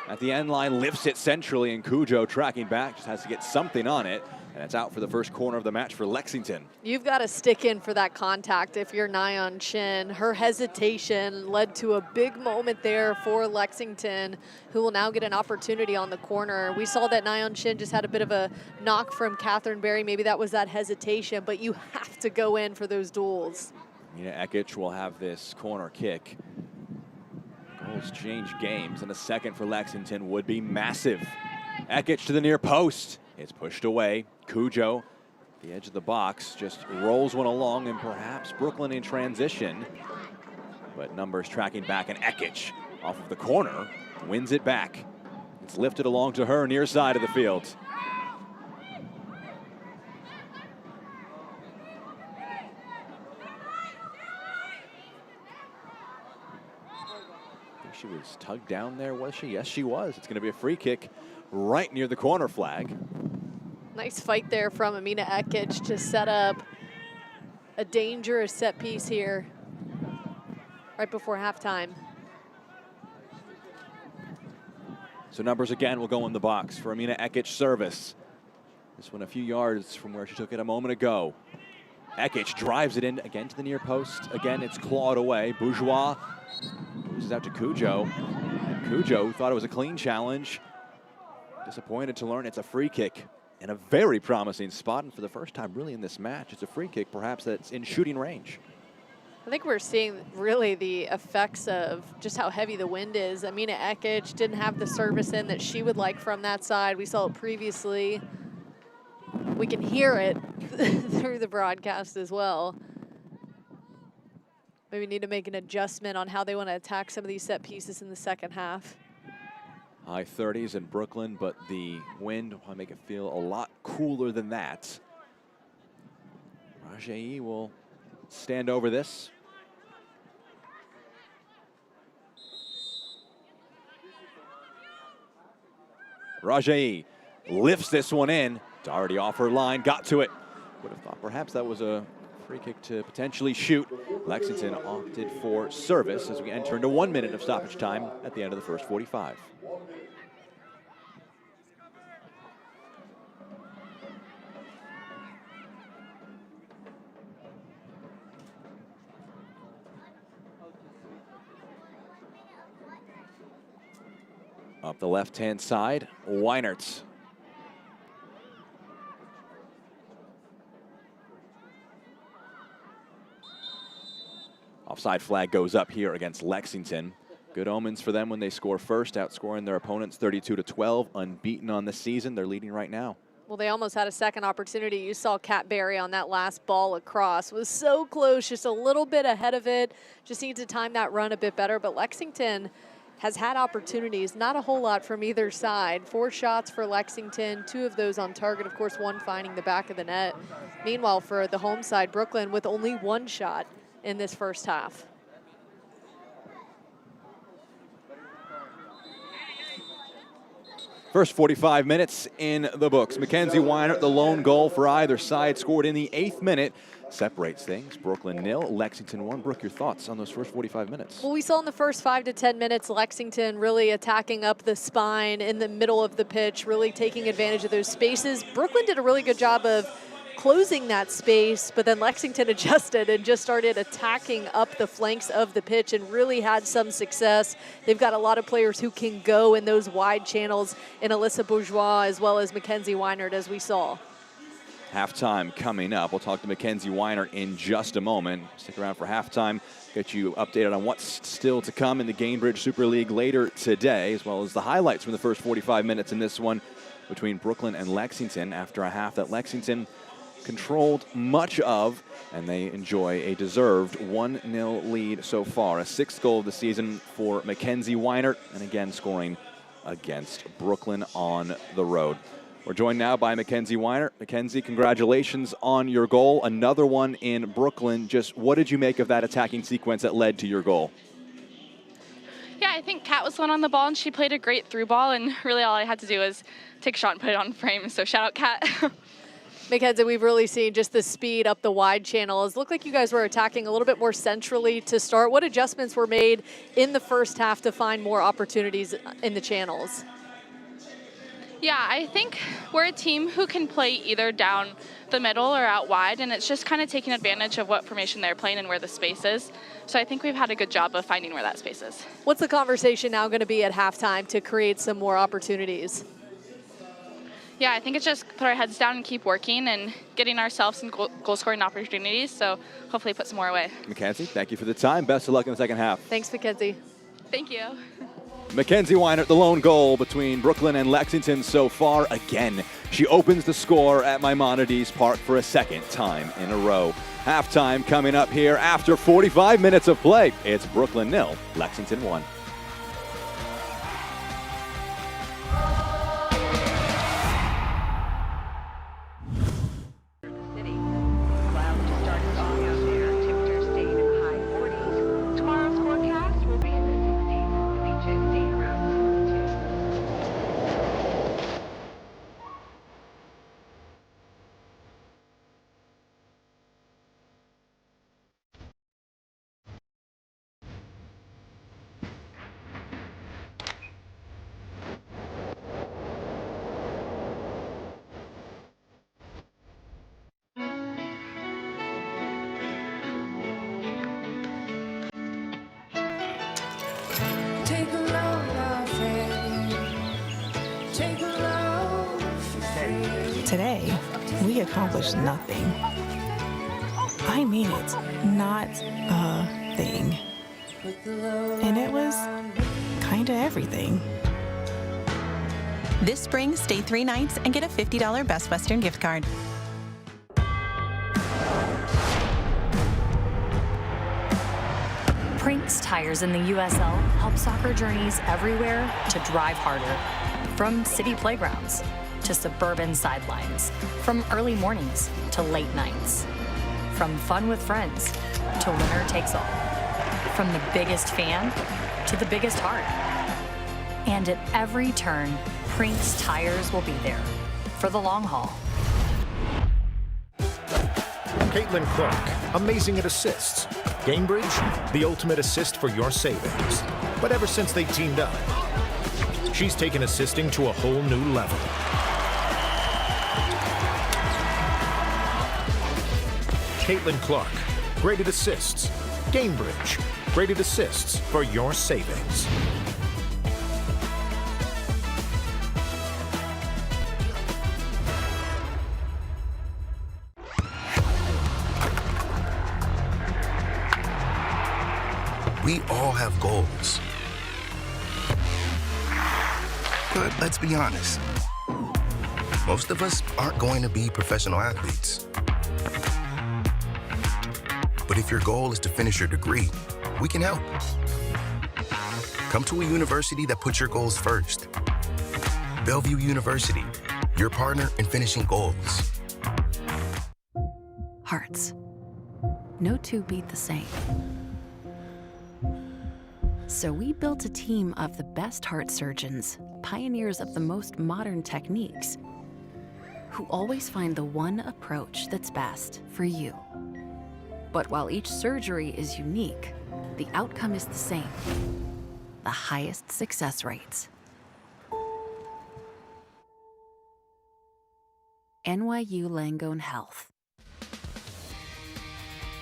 at the end line lifts it centrally, and Cujo tracking back, just has to get something on it, and it's out for the first corner of the match for Lexington. You've got to stick in for that contact if you're Nyan Chin. Her hesitation led to a big moment there for Lexington, who will now get an opportunity on the corner. We saw that Nyan Chin just had a bit of a knock from Catherine Barry. Maybe that was that hesitation, but you have to go in for those duels. Mina Ekic will have this corner kick. Goals change games, and a second for Lexington would be massive. Ekic to the near post. It's pushed away. Cujo, the edge of the box, just rolls one along, and perhaps Brooklyn in transition. But numbers tracking back, and Ekic off of the corner wins it back. It's lifted along to her near side of the field. She was tugged down there, was she? Yes, she was. It's going to be a free kick right near the corner flag. Nice fight there from Mina Ekic to set up a dangerous set piece here right before halftime. So numbers again will go in the box for a Mina Ekic service. This one a few yards from where she took it a moment ago. Ekic drives it in again to the near post. Again, it's clawed away. Bourgeois loses out to Cujo. And Cujo thought it was a clean challenge. Disappointed to learn it's a free kick in a very promising spot. And for the first time really in this match, it's a free kick perhaps that's in shooting range. I think we're seeing really the effects of just how heavy the wind is. Mina Ekic didn't have the service in that she would like from that side. We saw it previously. We can hear it through the broadcast as well. Maybe need to make an adjustment on how they want to attack some of these set pieces in the second half. High 30s in Brooklyn, but the wind will make it feel a lot cooler than that. Rajai will stand over this. Rajai lifts this one in. Doherty off her line, got to it. Would have thought perhaps that was a free kick to potentially shoot. Lexington opted for service as we enter into 1 minute of stoppage time at the end of the first 45. Up the left-hand side, Weinertz. Offside flag goes up here against Lexington. Good omens for them when they score first, outscoring their opponents 32-12, unbeaten on the season. They're leading right now. Well, they almost had a second opportunity. You saw Kat Barry on that last ball across. Was so close, just a little bit ahead of it. Just needs to time that run a bit better. But Lexington has had opportunities, not a whole lot from either side. 4 shots for Lexington, 2 of those on target. Of course, 1 finding the back of the net. Meanwhile, for the home side, Brooklyn with only 1 shot in this first half. First 45 minutes in the books. Mackenzie Weiner, the lone goal for either side, scored in the 8th minute. Separates things. Brooklyn 0, Lexington 1. Brooke, your thoughts on those first 45 minutes? Well, we saw in the first 5 to 10 minutes, Lexington really attacking up the spine in the middle of the pitch, really taking advantage of those spaces. Brooklyn did a really good job of closing that space, but then Lexington adjusted and just started attacking up the flanks of the pitch and really had some success. They've got a lot of players who can go in those wide channels in Alyssa Bourgeois as well as Mackenzie Weinert, as we saw. Halftime coming up. We'll talk to Mackenzie Weiner in just a moment. Stick around for halftime. Get you updated on what's still to come in the Gainbridge Super League later today, as well as the highlights from the first 45 minutes in this one between Brooklyn and Lexington after a half that Lexington controlled much of, and they enjoy a deserved 1-0 lead so far. A 6th goal of the season for Mackenzie Weinert, and again scoring against Brooklyn on the road. We're joined now by Mackenzie Weiner. Mackenzie, congratulations on your goal. Another one in Brooklyn. Just what did you make of that attacking sequence that led to your goal? Yeah, I think Kat was the one on the ball, and she played a great through ball, and really all I had to do was take a shot and put it on frame, so shout out Kat. Mackenzie, we've really seen just the speed up the wide channels. Looked like you guys were attacking a little bit more centrally to start. What adjustments were made in the first half to find more opportunities in the channels? Yeah, I think we're a team who can play either down the middle or out wide, and it's just kind of taking advantage of what formation they're playing and where the space is. So I think we've had a good job of finding where that space is. What's the conversation now going to be at halftime to create some more opportunities? Yeah, I think it's just put our heads down and keep working and getting ourselves some goal-scoring opportunities, so hopefully put some more away. Mackenzie, thank you for the time. Best of luck in the second half. Thanks, Mackenzie. Thank you. Mackenzie Weiner, the lone goal between Brooklyn and Lexington so far. Again, she opens the score at Maimonides Park for a second time in a row. Halftime coming up here after 45 minutes of play. It's Brooklyn 0, Lexington 1. Today, we accomplished nothing. I mean it, not a thing. And it was kinda everything. This spring, stay 3 nights and get a $50 Best Western gift card. Prinks tires in the USL help soccer journeys everywhere to drive harder. From city playgrounds to suburban sidelines, from early mornings to late nights, from fun with friends to winner takes all, from the biggest fan to the biggest heart. And at every turn, Prinks tires will be there for the long haul. Caitlin Clark, amazing at assists. Gainbridge, the ultimate assist for your savings. But ever since they teamed up, she's taken assisting to a whole new level. Caitlin Clark, great at assists. Gainbridge, great at assists for your savings. We all have goals. But let's be honest, most of us aren't going to be professional athletes. But if your goal is to finish your degree, we can help. Come to a university that puts your goals first. Bellevue University, your partner in finishing goals. Hearts. No two beat the same. So we built a team of the best heart surgeons, pioneers of the most modern techniques, who always find the one approach that's best for you. But while each surgery is unique, the outcome is the same. The highest success rates. NYU Langone Health.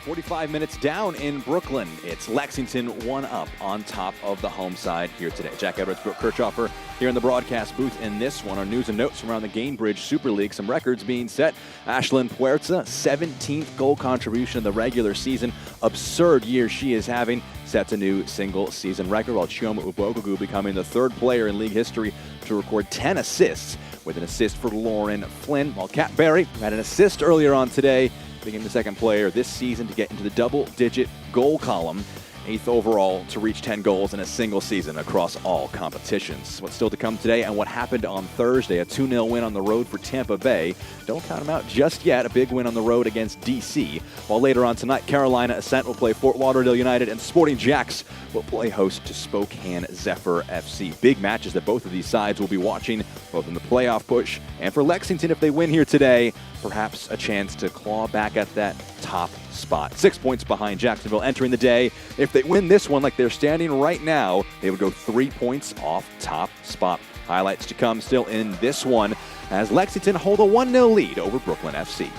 45 minutes down in Brooklyn. It's Lexington 1 up on top of the home side here today. Jack Edwards, Brooke Kirchhoffer here in the broadcast booth in this one. Our news and notes around the Gainbridge Super League. Some records being set. Ashlyn Puerta, 17th goal contribution in the regular season. Absurd year she is having. Sets a new single season record, while Chioma Ubogogu becoming the third player in league history to record 10 assists, with an assist for Lauren Flynn. While Kat Berry had an assist earlier on today, became the second player this season to get into the double-digit goal column 8th overall to reach 10 goals in a single season across all competitions. What's still to come today and what happened on Thursday, a 2-0 win on the road for Tampa Bay. Don't count them out just yet, a big win on the road against DC. While later on tonight, Carolina Ascent will play Fort Lauderdale United and Sporting Jacks will play host to Spokane Zephyr FC. Big matches that both of these sides will be watching, both in the playoff push and for Lexington if they win here today, perhaps a chance to claw back at that top spot. 6 points behind Jacksonville entering the day. If they win this one like they're standing right now, they would go 3 points off top spot. Highlights to come still in this one as Lexington hold a 1-0 lead over Brooklyn FC.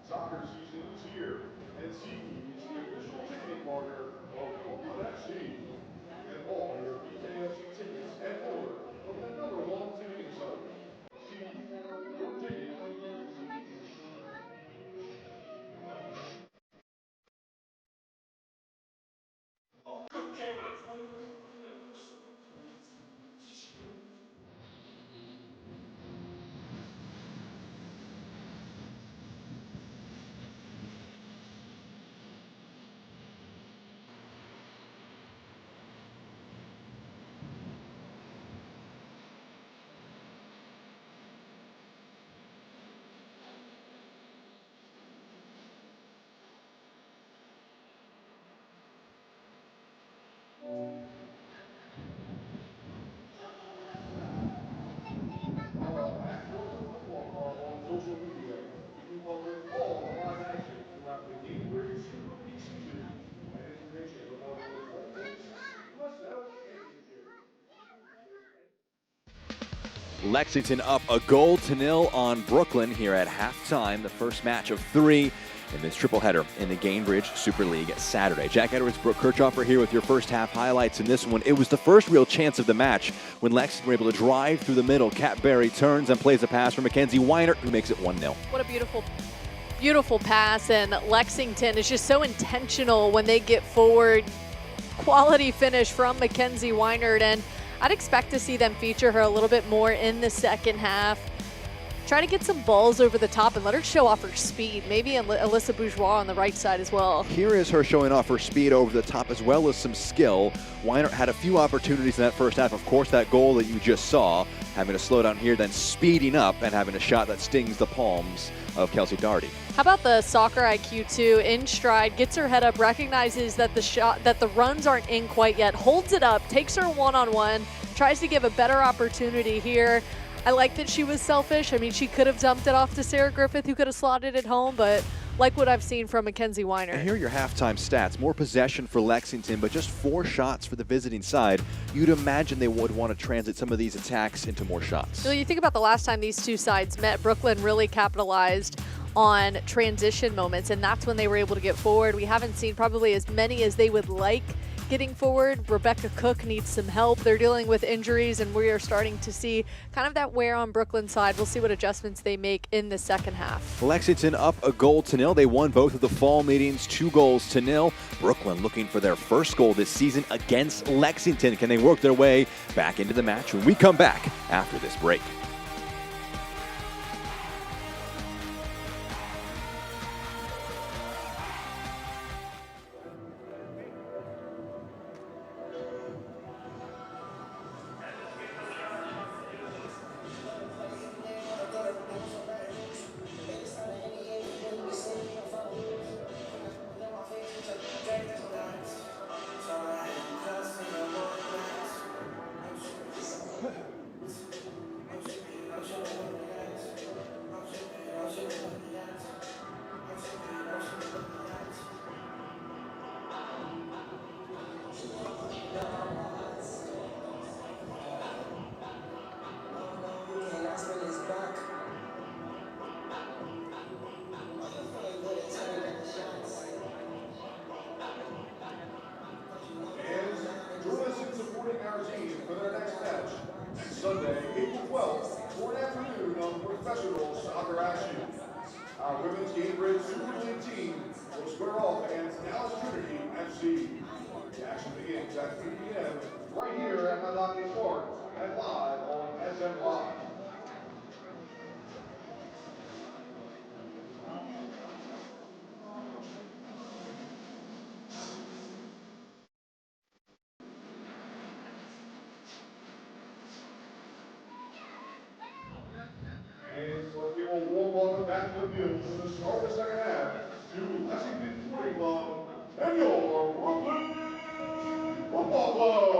Soccer season is here, and SeatGeek is the official ticketing partner of Brooklyn FC. Get all your BKFC tickets and more from the #1 ticketing site. SeatGeek, your ticket easy. Follow @BrooklynFootballClub on social media. You can follow all the live action throughout the Gainbridge Super League season and information about the President's USL Championship. Lexington up a 0 on Brooklyn here at halftime, the first match of 3 in this triple header in the Gainbridge Super League Saturday. Jack Edwards, Brooke Kirchhoffer here with your first half highlights in this one. It was the first real chance of the match when Lexington were able to drive through the middle. Kat Berry turns and plays a pass for Mackenzie Weinert, who makes it 1-0. What a beautiful pass, and Lexington is just so intentional when they get forward. Quality finish from Mackenzie Weinert, and I'd expect to see them feature her a little bit more in the second half. Try to get some balls over the top and let her show off her speed. Maybe Alyssa Bourgeois on the right side as well. Here is her showing off her speed over the top as well as some skill. Weinert had a few opportunities in that first half. Of course, that goal that you just saw, having to slow down here, then speeding up and having a shot that stings the palms of Kelsey Doherty. How about the soccer IQ too? In stride, gets her head up, recognizes that the runs aren't in quite yet, holds it up, takes her one-on-one, tries to give a better opportunity here. I like that she was selfish. I mean, she could have dumped it off to Sarah Griffith, who could have slotted it home, but like what I've seen from Mackenzie Weiner. And here are your halftime stats. More possession for Lexington, but just 4 shots for the visiting side. You'd imagine they would want to translate some of these attacks into more shots. So you think about the last time these two sides met, Brooklyn really capitalized on transition moments, and that's when they were able to get forward. We haven't seen probably as many as they would like getting forward. Rebecca Cook needs some help. They're dealing with injuries, and we are starting to see kind of that wear on Brooklyn's side. We'll see what adjustments they make in the second half. Lexington up a goal to nil. They won both of the fall meetings, 2-0. Brooklyn looking for their first goal this season against Lexington. Can they work their way back into the match when we come back after this break? Sunday, April 12th, for an afternoon of professional soccer action. Our women's Gainbridge Super League team will square off against Dallas Trinity FC. The action begins at 3 p.m. right here at Malaki Park and live on SM Live. And so we will warm up back to the field for the start of the second half to Lexington Sporting Club and your Brooklyn Football Club.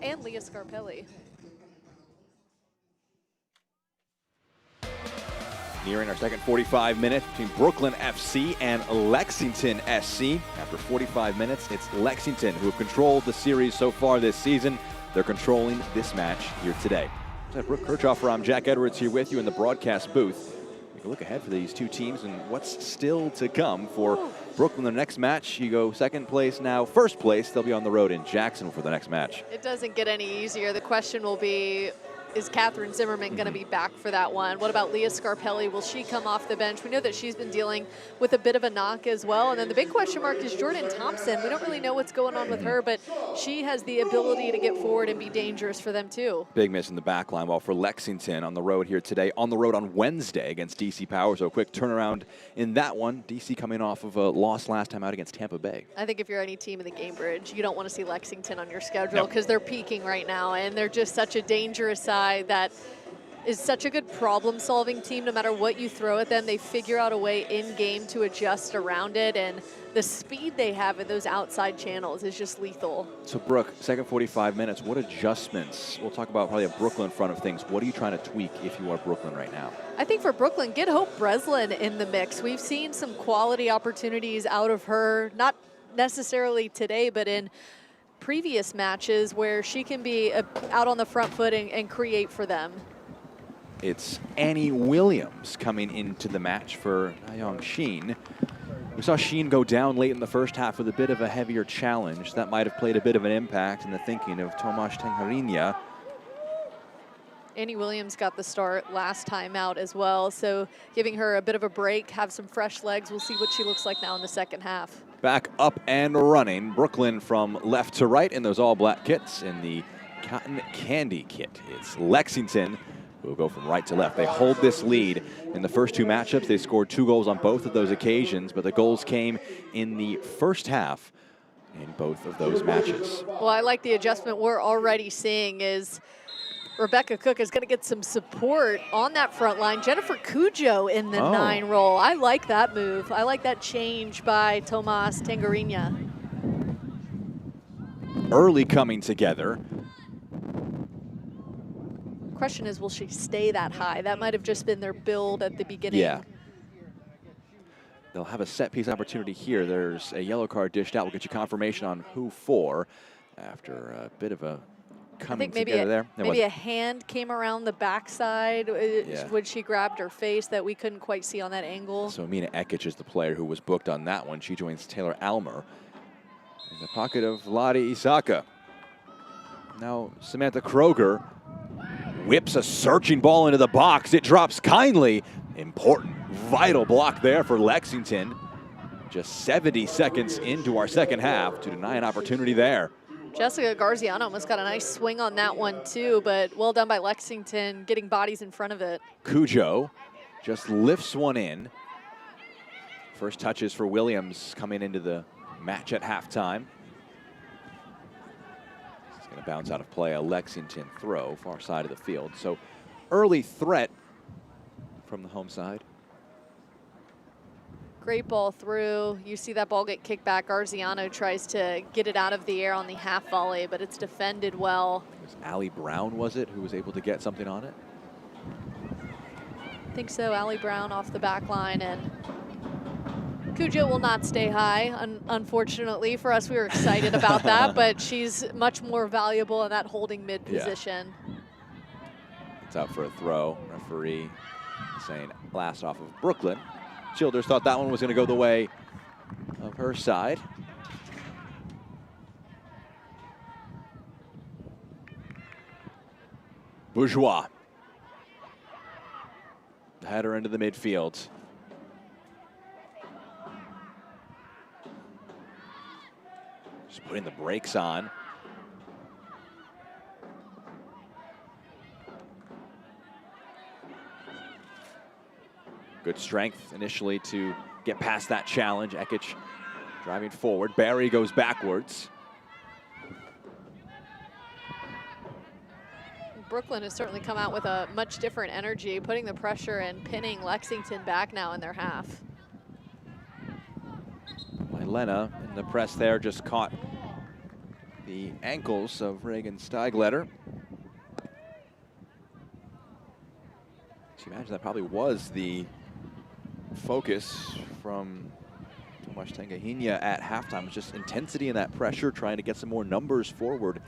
And Leah Scarpelli. Nearing our second 45 minutes between Brooklyn FC and Lexington SC. After 45 minutes, it's Lexington who have controlled the series so far this season. They're controlling this match here today. Brooke Kirchhoff, I'm Jack Edwards here with you in the broadcast booth. Take a look ahead for these two teams and what's still to come for Brooklyn. The next match, you go second place now, first place. They'll be on the road in Jacksonville for the next match. It doesn't get any easier. The question will be, is Catherine Zimmerman going to be back for that one? What about Leah Scarpelli? Will she come off the bench? We know that she's been dealing with a bit of a knock as well. And then the big question mark is Jordan Thompson. We don't really know what's going on with her, but she has the ability to get forward and be dangerous for them too. Big miss in the back line. While for Lexington on the road here today, on the road on Wednesday against DC Power. So a quick turnaround in that one. DC coming off of a loss last time out against Tampa Bay. I think if you're any team in the Gainbridge, you don't want to see Lexington on your schedule because they're peaking right now and they're just such a dangerous side that is such a good problem-solving team. No matter what you throw at them, they figure out a way in-game to adjust around it, and the speed they have in those outside channels is just lethal. So, Brooke, second 45 minutes, what adjustments? We'll talk about probably a Brooklyn front of things. What are you trying to tweak if you are Brooklyn right now? I think for Brooklyn, get Hope Breslin in the mix. We've seen some quality opportunities out of her, not necessarily today, but in previous matches where she can be out on the front foot and create for them. It's Annie Williams coming into the match for Nayeon Shin. We saw Shin go down late in the first half with a bit of a heavier challenge. That might have played a bit of an impact in the thinking of Tomasz Tengerinia. Annie Williams got the start last time out as well, so giving her a bit of a break, have some fresh legs. We'll see what she looks like now in the second half. Back up and running. Brooklyn from left to right in those all-black kits. In the cotton candy kit, it's Lexington who will go from right to left. They hold this lead in the first two matchups. They scored 2 goals on both of those occasions, but the goals came in the first half in both of those matches. Well, I like the adjustment we're already seeing is Rebecca Cook is going to get some support on that front line. Jennifer Cujo in the 9 role. I like that move. I like that change by Tomasz Tengerinia. Early coming together. Question is, will she stay that high? That might have just been their build at the beginning. Yeah. They'll have a set piece opportunity here. There's a yellow card dished out. We'll get you confirmation on who for after a bit of a coming together there. Maybe a hand came around the backside when she grabbed her face that we couldn't quite see on that angle. So Mina Ekic is the player who was booked on that one. She joins Taylor Almer in the pocket of Ladi Isaka. Now Samantha Kroger whips a searching ball into the box. It drops kindly. Important, vital block there for Lexington. Just 70 seconds into our second half to deny an opportunity there. Jessica Garziano almost got a nice swing on that one too, but well done by Lexington getting bodies in front of it. Cujo just lifts one in. First touches for Williams coming into the match at halftime. It's going to bounce out of play, a Lexington throw, far side of the field. So early threat from the home side. Great ball through. You see that ball get kicked back. Garziano tries to get it out of the air on the half volley, but it's defended well. It was Allie Brown, was it, who was able to get something on it? I think so. Allie Brown off the back line, and Cujo will not stay high, unfortunately. For us, we were excited about that, but she's much more valuable in that holding mid position. It's out for a throw. Referee saying blast off of Brooklyn. Childers thought that one was going to go the way of her side. Bourgeois. The header into the midfield. Just putting the brakes on. Good strength initially to get past that challenge. Ekic driving forward. Barry goes backwards. Brooklyn has certainly come out with a much different energy, putting the pressure and pinning Lexington back now in their half. Mylena in the press there just caught the ankles of Reagan Steigletter. So you imagine that probably was the focus from Tomasz Tengerinia at halftime. Was just intensity in that pressure, trying to get some more numbers forward.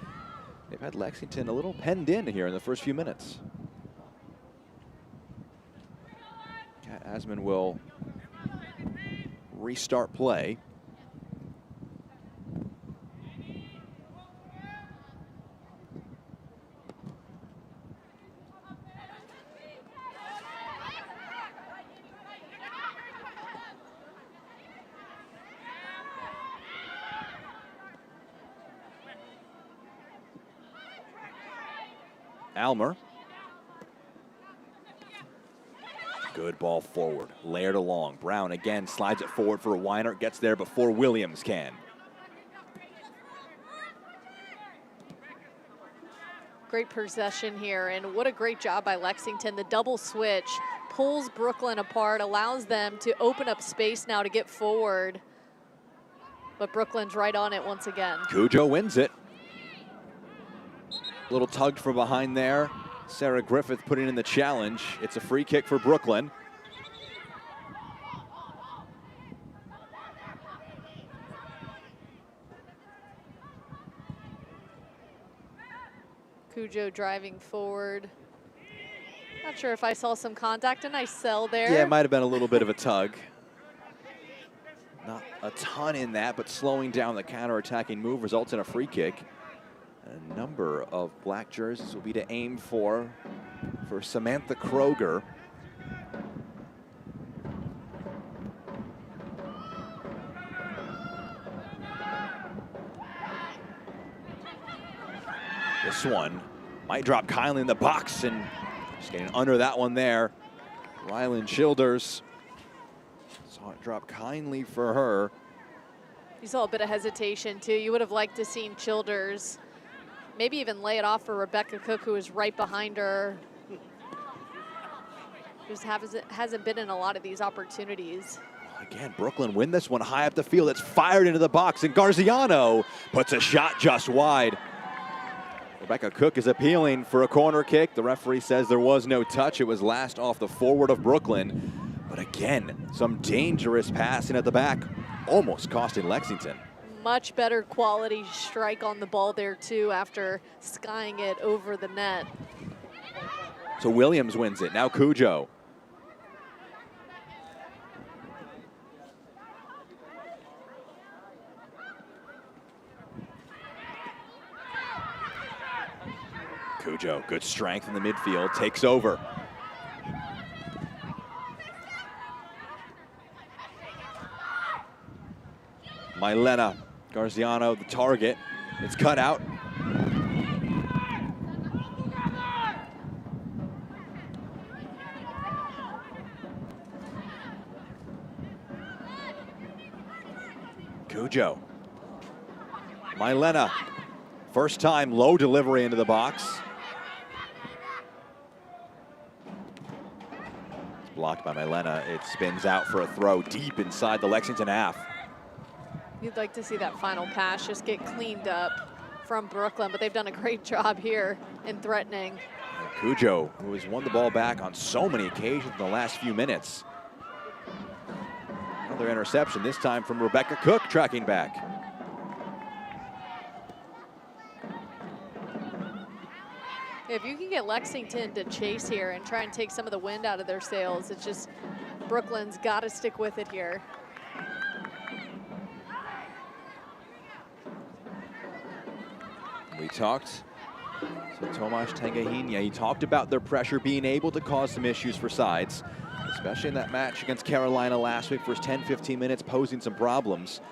They've had Lexington a little penned in here in the first few minutes. Kat Asman will restart play. Almer. Good ball forward, layered along. Brown again slides it forward for a Weiner, gets there before Williams can. Great possession here, and what a great job by Lexington. The double switch pulls Brooklyn apart, allows them to open up space now to get forward. But Brooklyn's right on it once again. Cujo wins it. A little tugged from behind there. Sarah Griffith putting in the challenge. It's a free kick for Brooklyn. Cujo driving forward. Not sure if I saw some contact. A nice sell there. Yeah, it might have been a little bit of a tug. Not a ton in that, but slowing down the counter-attacking move results in a free kick. A number of black jerseys will be to aim for Samantha Kroger. This one might drop kindly in the box, and just getting under that one there. Rylan Childers saw it drop kindly for her. You saw a bit of hesitation too. You would have liked to seen Childers maybe even lay it off for Rebecca Cook, who is right behind her. Just hasn't been in a lot of these opportunities. Again, Brooklyn win this one high up the field. It's fired into the box, and Garziano puts a shot just wide. Rebecca Cook is appealing for a corner kick. The referee says there was no touch. It was last off the forward of Brooklyn. But again, some dangerous passing at the back, almost costing Lexington. Much better quality strike on the ball there too after skying it over the net. So Williams wins it. Now Cujo. Cujo, good strength in the midfield, takes over. Mylena Garziano, the target. It's cut out. Cujo. Mylena. First time, low delivery into the box. It's blocked by Mylena. It spins out for a throw deep inside the Lexington half. You'd like to see that final pass just get cleaned up from Brooklyn, but they've done a great job here in threatening. And Cujo, who has won the ball back on so many occasions in the last few minutes. Another interception, this time from Rebecca Cook, tracking back. If you can get Lexington to chase here and try and take some of the wind out of their sails, it's just Brooklyn's got to stick with it here. We talked to Tomasz Tangahinia. He talked about their pressure being able to cause some issues for sides, especially in that match against Carolina last week. First 10-15 minutes posing some problems.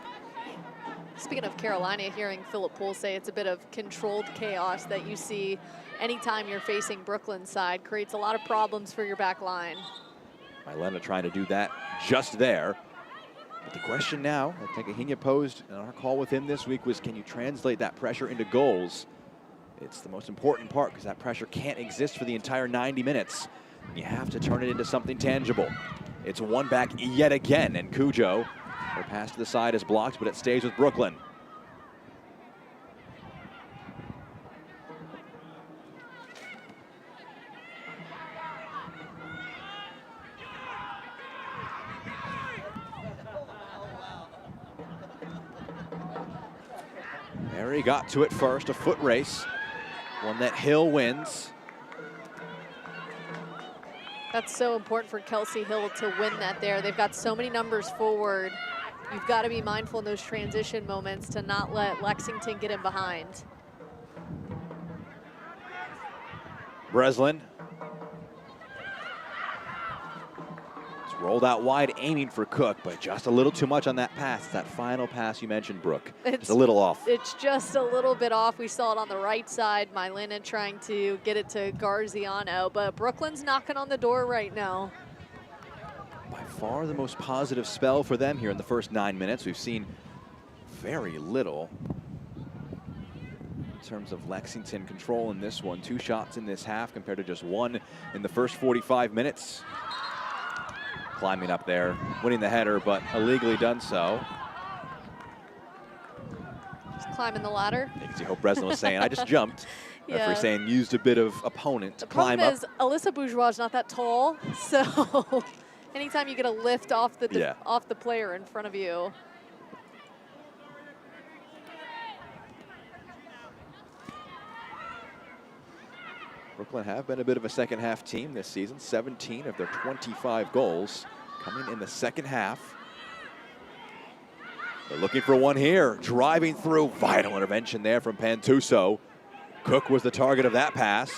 Speaking of Carolina, hearing Philip Poole say it's a bit of controlled chaos that you see anytime you're facing Brooklyn's side. Creates a lot of problems for your back line. Mylena trying to do that just there. But the question now that Tangahinia posed in our call with him this week was, can you translate that pressure into goals? It's the most important part, because that pressure can't exist for the entire 90 minutes. You have to turn it into something tangible. It's one back yet again, and Cujo, her pass to the side is blocked, but it stays with Brooklyn. Mary got to it first, a foot race, one that Hill wins. That's so important for Kelsey Hill to win that there. They've got so many numbers forward. You've got to be mindful in those transition moments to not let Lexington get in behind. Breslin. It's rolled out wide, aiming for Cook, but just a little too much on that pass. That final pass you mentioned, Brooke. It's a little off. It's just a little bit off. We saw it on the right side. Mylena trying to get it to Garziano, but Brooklyn's knocking on the door right now. By far the most positive spell for them here in the first 9 minutes. We've seen very little in terms of Lexington control in this one. 2 shots in this half compared to just 1 in the first 45 minutes. Climbing up there, winning the header, but illegally done so. Just climbing the ladder. You can see Hope Breslin was saying, I just jumped. Yeah. Referee saying used a bit of opponent to climb up. The problem is Alyssa Bourgeois is not that tall, so anytime you get a lift off the off the player in front of you. Brooklyn have been a bit of a second half team this season. 17 of their 25 goals coming in the second half. They're looking for one here. Driving through, vital intervention there from Pantuso. Cook was the target of that pass.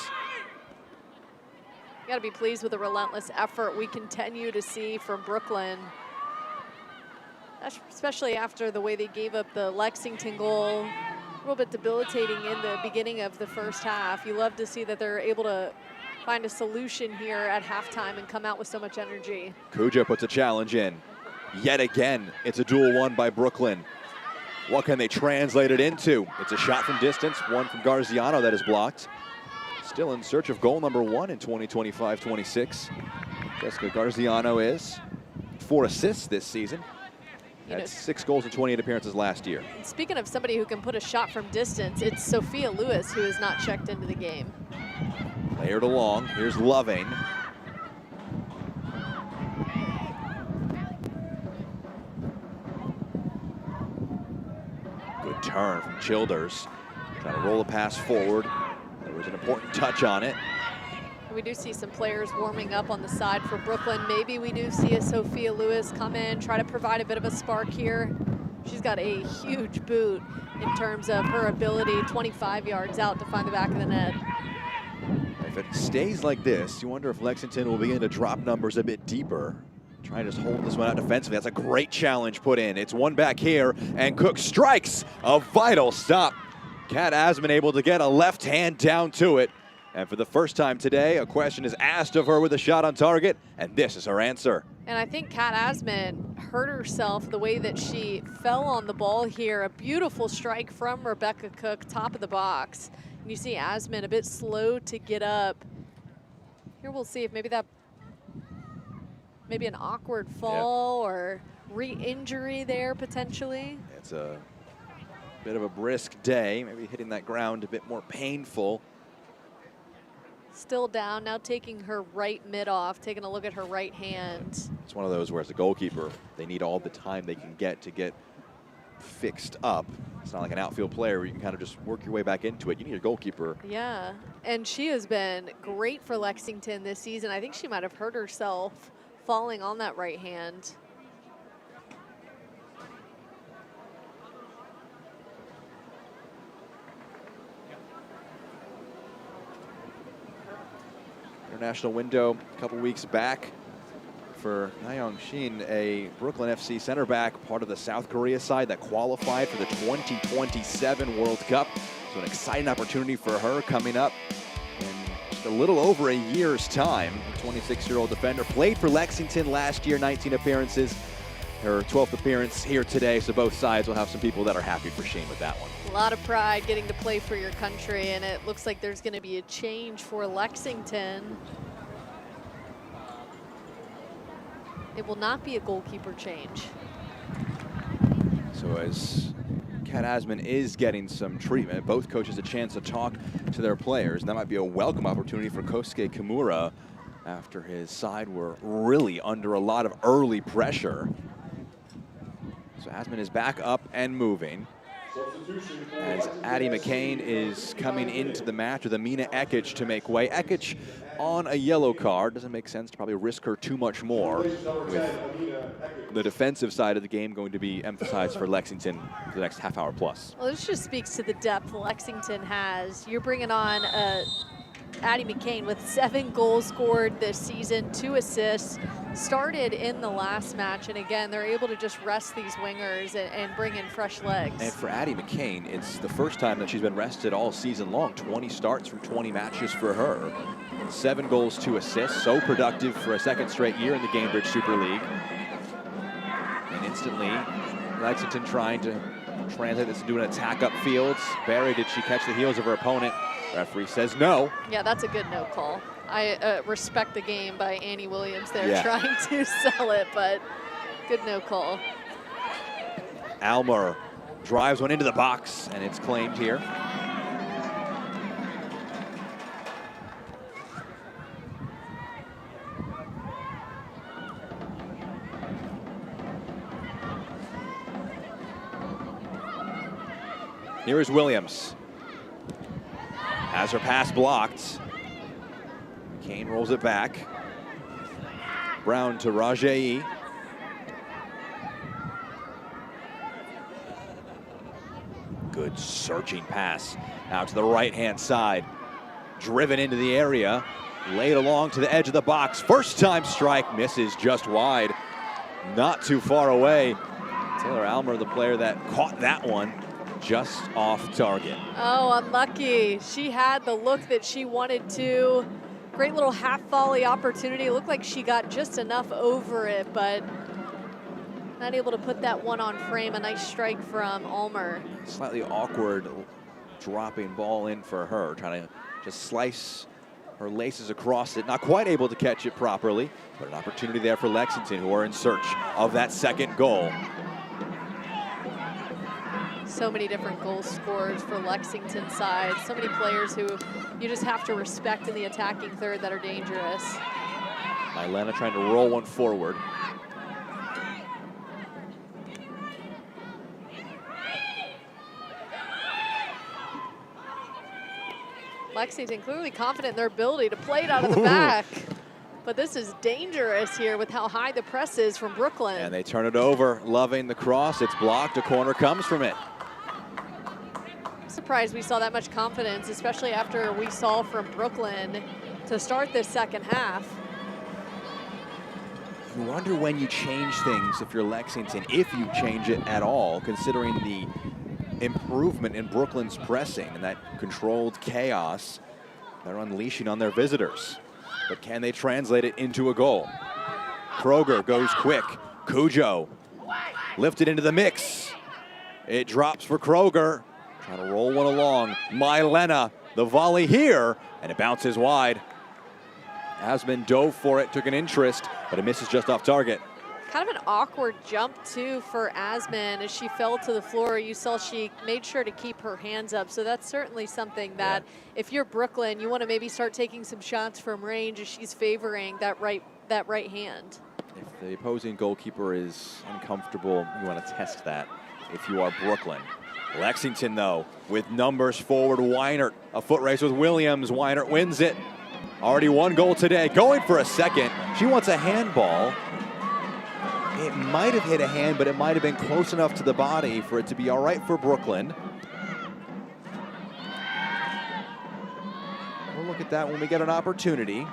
You got to be pleased with the relentless effort we continue to see from Brooklyn, especially after the way they gave up the Lexington goal. A little bit debilitating in the beginning of the first half. You love to see that they're able to find a solution here at halftime and come out with so much energy. Cuja puts a challenge in. Yet again, it's a duel won by Brooklyn. What can they translate it into? It's a shot from distance, one from Garziano that is blocked. Still in search of goal number 1 in 2025-26. Jessica Garziano is 4 assists this season. Had 6 goals and 28 appearances last year. Speaking of somebody who can put a shot from distance, it's Sophia Lewis who has not checked into the game. Layered along, here's Loving. Good turn from Childers. Trying to roll the pass forward. There was an important touch on it. We do see some players warming up on the side for Brooklyn. Maybe we do see a Sophia Lewis come in, try to provide a bit of a spark here. She's got a huge boot in terms of her ability, 25 yards out to find the back of the net. If it stays like this, you wonder if Lexington will begin to drop numbers a bit deeper. Trying to just hold this one out defensively. That's a great challenge put in. It's one back here, and Cook strikes a vital stop. Kat Asman able to get a left hand down to it. And for the first time today, a question is asked of her with a shot on target, and this is her answer. And I think Kat Asman hurt herself the way that she fell on the ball here. A beautiful strike from Rebecca Cook, top of the box. And you see Asman a bit slow to get up. Here we'll see if maybe an awkward fall or re-injury there potentially. It's a bit of a brisk day, maybe hitting that ground a bit more painful. Still down, now taking her right mid off, taking a look at her right hand. It's one of those where as a goalkeeper, they need all the time they can get to get fixed up. It's not like an outfield player where you can kind of just work your way back into it. You need a goalkeeper. Yeah, and she has been great for Lexington this season. I think she might have hurt herself falling on that right hand. International window a couple weeks back for Nayoung Shin, a Brooklyn FC center back, part of the South Korea side that qualified for the 2027 World Cup. So an exciting opportunity for her coming up in just a little over a year's time. The 26-year-old defender played for Lexington last year, 19 appearances. Her 12th appearance here today, so both sides will have some people that are happy for Shane with that one. A lot of pride getting to play for your country, and it looks like there's going to be a change for Lexington. It will not be a goalkeeper change. So as Kat Asman is getting some treatment, both coaches a chance to talk to their players. And that might be a welcome opportunity for Kosuke Kimura after his side were really under a lot of early pressure. So Asman is back up and moving. As Addie McCain is coming into the match with Amina Ekic to make way. Ekic on a yellow card. Doesn't make sense to probably risk her too much more, with the defensive side of the game going to be emphasized for Lexington for the next half hour plus. Well, this just speaks to the depth Lexington has. You're bringing on Addie McCain with 7 goals scored this season, 2 assists, started in the last match, and again, they're able to just rest these wingers and bring in fresh legs. And for Addie McCain, it's the first time that she's been rested all season long. 20 starts from 20 matches for her. 7 goals, 2 assists, so productive for a second straight year in the Gainbridge Super League. And instantly, Lexington trying to translate this into an attack upfield. Barry, did she catch the heels of her opponent? Referee says no. Yeah, that's a good no call. I respect the game by Annie Williams there, Yeah. trying to sell it, but good no call. Almer drives one into the box, and it's claimed here. Here is Williams. Has her pass blocked. Kane rolls it back. Brown to Rajai. Good searching pass out to the right-hand side. Driven into the area. Laid along to the edge of the box. First time strike, misses just wide. Not too far away. Taylor Almer, the player that caught that one, just off target. Oh, unlucky. She had the look that she wanted to. Great little half volley opportunity. It looked like she got just enough over it, but not able to put that one on frame. A nice strike from Almer. Slightly awkward dropping ball in for her, trying to just slice her laces across it. Not quite able to catch it properly, but an opportunity there for Lexington, who are in search of that second goal. So many different goal scorers for Lexington side. So many players who you just have to respect in the attacking third that are dangerous. Mylena trying to roll one forward. Lexington clearly confident in their ability to play it out of the back. But this is dangerous here with how high the press is from Brooklyn. And they turn it over, loving the cross. It's blocked, a corner comes from it. Surprised we saw that much confidence, especially after we saw from Brooklyn to start this second half. You wonder when you change things if you're Lexington, if you change it at all, considering the improvement in Brooklyn's pressing and that controlled chaos they're unleashing on their visitors. But can they translate it into a goal? Kroger goes quick. Cujo lifted into the mix. It drops for Kroger. Trying to roll one along. Mylena, the volley here, and it bounces wide. Asman dove for it, took an interest, but it misses just off target. Kind of an awkward jump, too, for Asman as she fell to the floor. You saw she made sure to keep her hands up, so that's certainly something that if you're Brooklyn, you want to maybe start taking some shots from range as she's favoring that right hand. If the opposing goalkeeper is uncomfortable, you want to test that if you are Brooklyn. Lexington, though, with numbers forward. Weinert, a foot race with Williams. Weinert wins it. Already one goal today. Going for a second. She wants a handball. It might have hit a hand, but it might have been close enough to the body for it to be all right for Brooklyn. We'll look at that when we get an opportunity.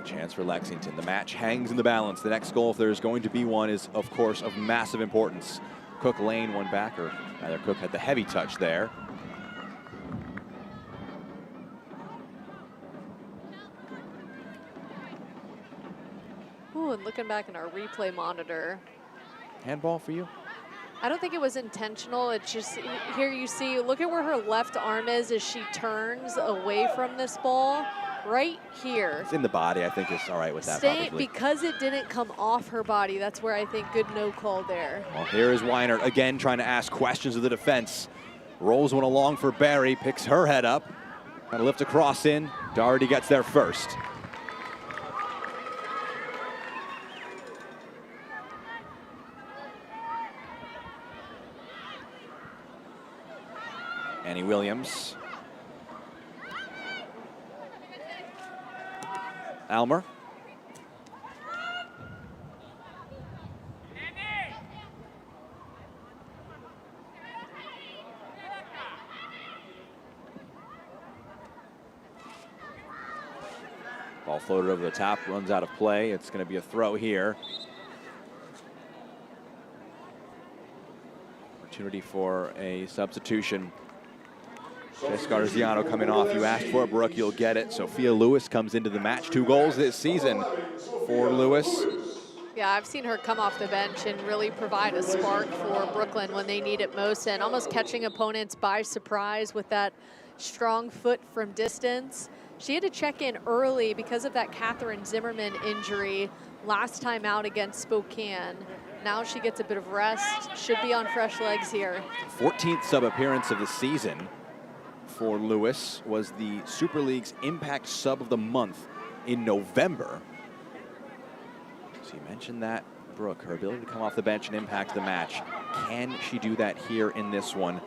Chance for Lexington. The match hangs in the balance. The next goal, if there's going to be one, is of course of massive importance. Cook Lane one back, or rather Cook had the heavy touch there. Ooh, and looking back in our replay monitor. Handball for you? I don't think it was intentional. It's just, here you see, look at where her left arm is as she turns away from this ball. Right here. It's in the body. I think it's all right with that, probably. Because it didn't come off her body, that's where I think good no call there. Well, here is Weinert again trying to ask questions of the defense. Rolls one along for Barry, picks her head up. Trying to lift a cross in. Doherty gets there first. Annie Williams. Almer. Ball floated over the top, runs out of play. It's going to be a throw here. Opportunity for a substitution. Escarziano coming off. You asked for it, Brooke, you'll get it. Sophia Lewis comes into the match. 2 goals this season for Lewis. Yeah, I've seen her come off the bench and really provide a spark for Brooklyn when they need it most, and almost catching opponents by surprise with that strong foot from distance. She had to check in early because of that Catherine Zimmerman injury last time out against Spokane. Now she gets a bit of rest, should be on fresh legs here. 14th sub appearance of the season for Lewis, was the Super League's Impact Sub of the Month in November. So you mentioned that, Brooke, her ability to come off the bench and impact the match. Can she do that here in this one?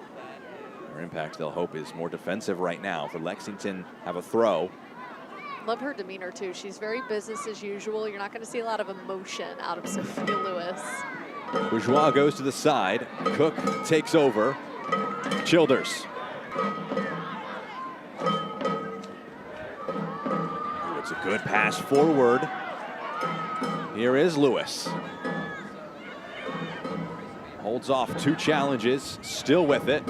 Her impact, they'll hope, is more defensive right now. For Lexington, have a throw. Love her demeanor too. She's very business as usual. You're not going to see a lot of emotion out of Sophia Lewis. Bourgeois goes to the side. Cook takes over. Childers. It's a good pass forward. Here is Lewis. Holds off 2 challenges, still with it.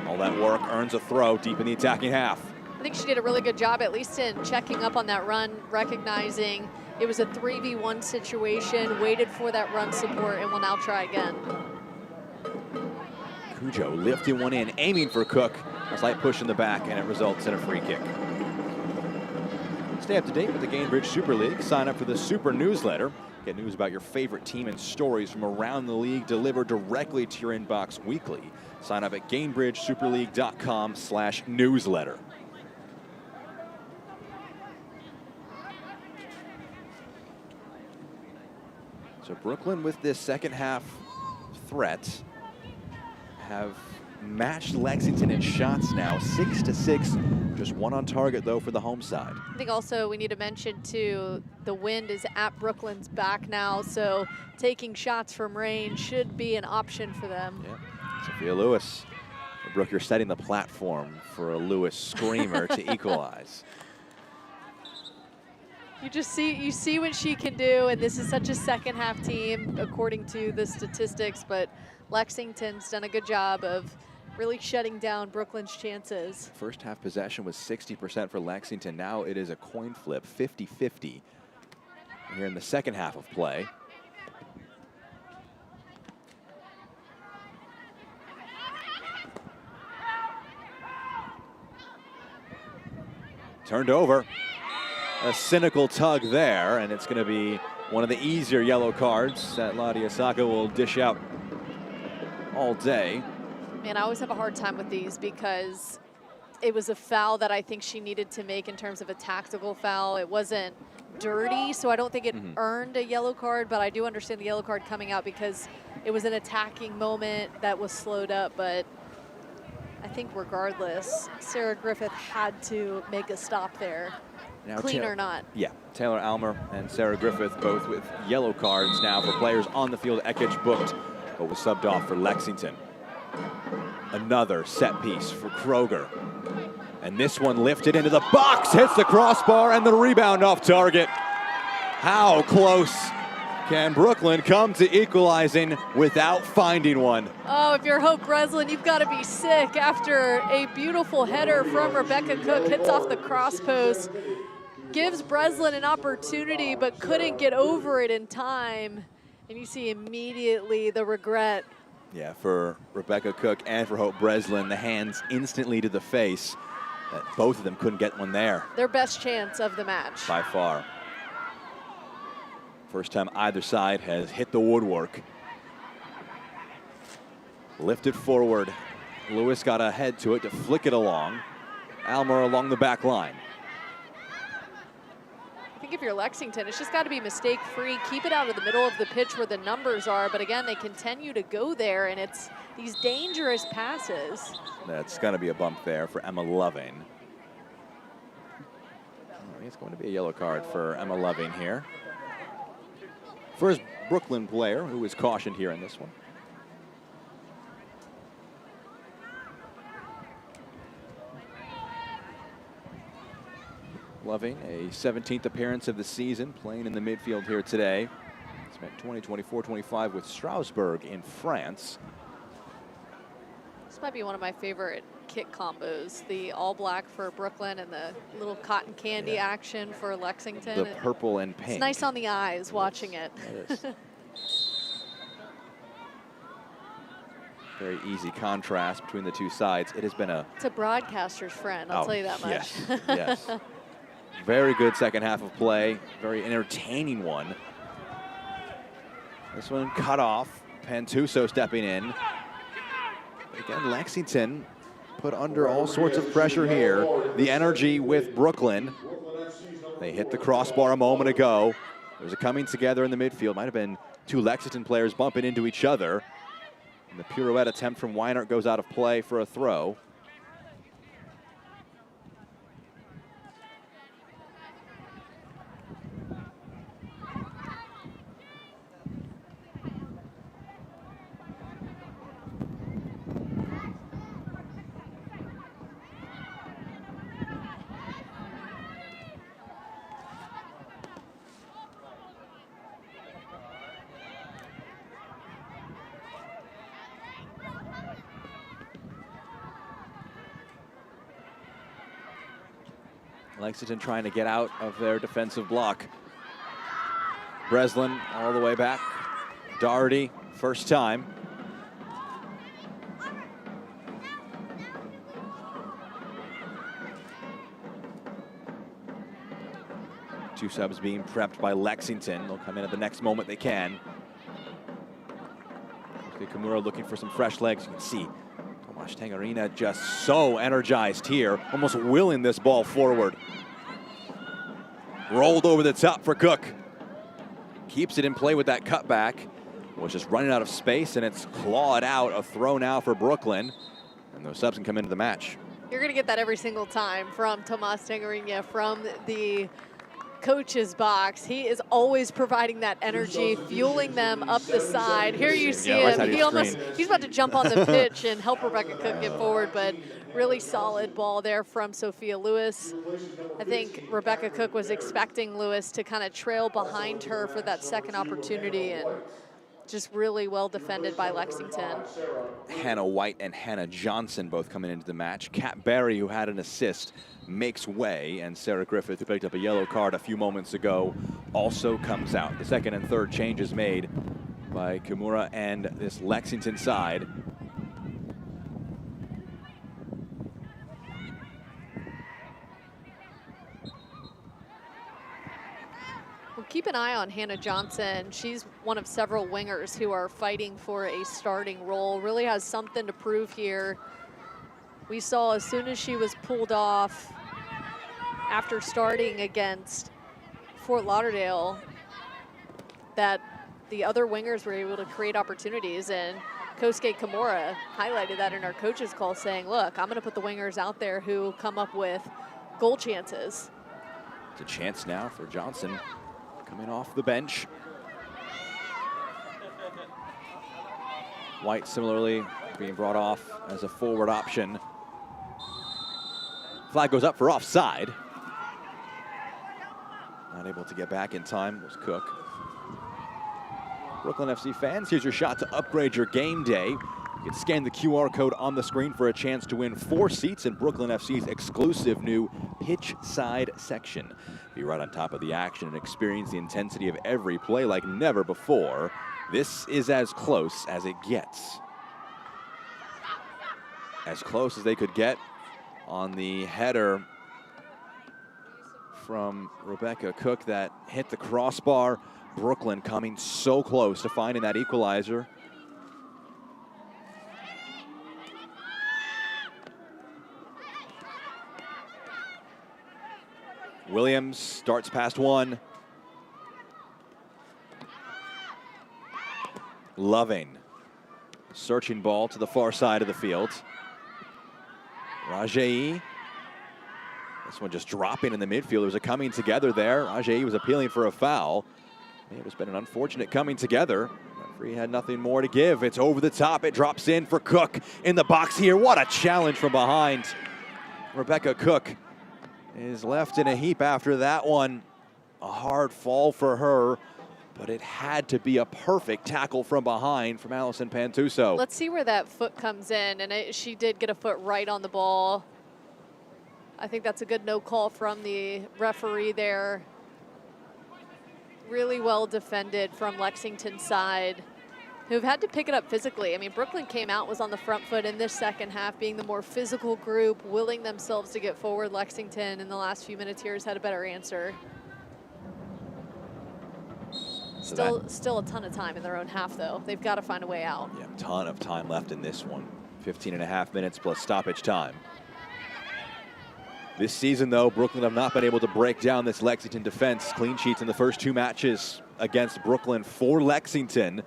All that work earns a throw deep in the attacking half. I think she did a really good job, at least in checking up on that run, recognizing it was a 3v1 situation, waited for that run support, and will now try again. Cujo lifting one in, aiming for Cook. A slight push in the back, and it results in a free kick. Stay up to date with the Gainbridge Super League. Sign up for the Super Newsletter. Get news about your favorite team and stories from around the league delivered directly to your inbox weekly. Sign up at GainbridgeSuperLeague.com/newsletter. So Brooklyn, with this second half threat, have matched Lexington in shots now, 6-6. Just 1 on target, though, for the home side. I think also we need to mention, too, the wind is at Brooklyn's back now, so taking shots from range should be an option for them. Yeah. Sophia Lewis. Brooke, you're setting the platform for a Lewis screamer to equalize. You see what she can do, and this is such a second half team according to the statistics, but Lexington's done a good job of really shutting down Brooklyn's chances. First half possession was 60% for Lexington. Now it is a coin flip, 50-50 here in the second half of play. Turned over. A cynical tug there, and it's going to be one of the easier yellow cards that Ladi Osaka will dish out all day. Man, I always have a hard time with these because it was a foul that I think she needed to make in terms of a tactical foul. It wasn't dirty, so I don't think it earned a yellow card, but I do understand the yellow card coming out because it was an attacking moment that was slowed up. But I think regardless, Sarah Griffith had to make a stop there. Now Clean or not. Yeah, Taylor Almer and Sarah Griffith both with yellow cards now for players on the field. Ekich booked, but was subbed off for Lexington. Another set piece for Kroger. And this one lifted into the box, hits the crossbar, and the rebound off target. How close can Brooklyn come to equalizing without finding one? Oh, if you're Hope Breslin, you've got to be sick after a beautiful header from Rebecca Cook, hits off the cross post. Gives Breslin an opportunity, but couldn't get over it in time. And you see immediately the regret. Yeah, for Rebecca Cook and for Hope Breslin, the hands instantly to the face. Both of them couldn't get one there. Their best chance of the match. By far. First time either side has hit the woodwork. Lifted forward. Lewis got ahead to it to flick it along. Almer along the back line. I think if you're Lexington, it's just got to be mistake-free. Keep it out of the middle of the pitch where the numbers are. But again, they continue to go there, and it's these dangerous passes. That's going to be a bump there for Emma Loving. It's going to be a yellow card for Emma Loving here. First Brooklyn player who was cautioned here in this one. Loving, a 17th appearance of the season, playing in the midfield here today. Spent 2024-25 with Strasbourg in France. This might be one of my favorite kit combos. The all black for Brooklyn and the little cotton candy action for Lexington. The purple and pink. It's nice on the eyes watching it. It is. Very easy contrast between the two sides. It has been a... It's a broadcaster's friend, I'll tell you that much. Yes, yes. Very good second half of play. Very entertaining one. This one cut off. Pantuso stepping in. Again, Lexington put under all sorts of pressure here. The energy with Brooklyn. They hit the crossbar a moment ago. There's a coming together in the midfield. Might have been two Lexington players bumping into each other. And the pirouette attempt from Weinert goes out of play for a throw. Lexington trying to get out of their defensive block. Breslin all the way back. Doherty, first time. Two subs being prepped by Lexington. They'll come in at the next moment they can. Kimura looking for some fresh legs. You can see Tomas Tangarina just so energized here, almost willing this ball forward. Rolled over the top for Cook. Keeps it in play with that cutback. Was just running out of space, and it's clawed out. A throw now for Brooklyn. And those subs can come into the match. You're going to get that every single time from Tomas Tangarina from the coach's box. He is always providing that energy, fueling them up the side. Here you see him. He's about to jump on the pitch and help Rebecca Cook get forward, but really solid ball there from Sophia Lewis. I think Rebecca Cook was expecting Lewis to kind of trail behind her for that second opportunity, and just really well defended by Lexington. Hannah White and Hannah Johnson both coming into the match. Kat Berry, who had an assist, makes way, and Sarah Griffith, who picked up a yellow card a few moments ago, also comes out. The second and third changes made by Kimura and this Lexington side. Well, keep an eye on Hannah Johnson. She's one of several wingers who are fighting for a starting role. Really has something to prove here. We saw as soon as she was pulled off after starting against Fort Lauderdale that the other wingers were able to create opportunities, and Kosuke Kimura highlighted that in our coaches call, saying, look, I'm gonna put the wingers out there who come up with goal chances. It's a chance now for Johnson coming off the bench. White similarly being brought off as a forward option. Flag goes up for offside. Not able to get back in time was Cook. Brooklyn FC fans, here's your shot to upgrade your game day. You can scan the QR code on the screen for a chance to win 4 seats in Brooklyn FC's exclusive new pitch side section. Be right on top of the action and experience the intensity of every play like never before. This is as close as it gets. As close as they could get on the header from Rebecca Cook that hit the crossbar. Brooklyn coming so close to finding that equalizer. Williams starts past one. Loving. Searching ball to the far side of the field. Rajai. This one just dropping in the midfield. There's a coming together there. Rajai was appealing for a foul. It has been an unfortunate coming together. Referee had nothing more to give. It's over the top. It drops in for Cook in the box here. What a challenge from behind. Rebecca Cook is left in a heap after that one. A hard fall for her. but it had to be a perfect tackle from behind from Allison Pantuso. Let's see where that foot comes in, and she did get a foot right on the ball. I think that's a good no call from the referee there. Really well defended from Lexington's side, who've had to pick it up physically. I mean, Brooklyn came out, was on the front foot in this second half, being the more physical group, willing themselves to get forward. Lexington in the last few minutes here has had a better answer. Still a ton of time in their own half, though. They've got to find a way out. Yeah, ton of time left in this one. 15.5 minutes plus stoppage time. This season, though, Brooklyn have not been able to break down this Lexington defense. Clean sheets in the first 2 matches against Brooklyn for Lexington,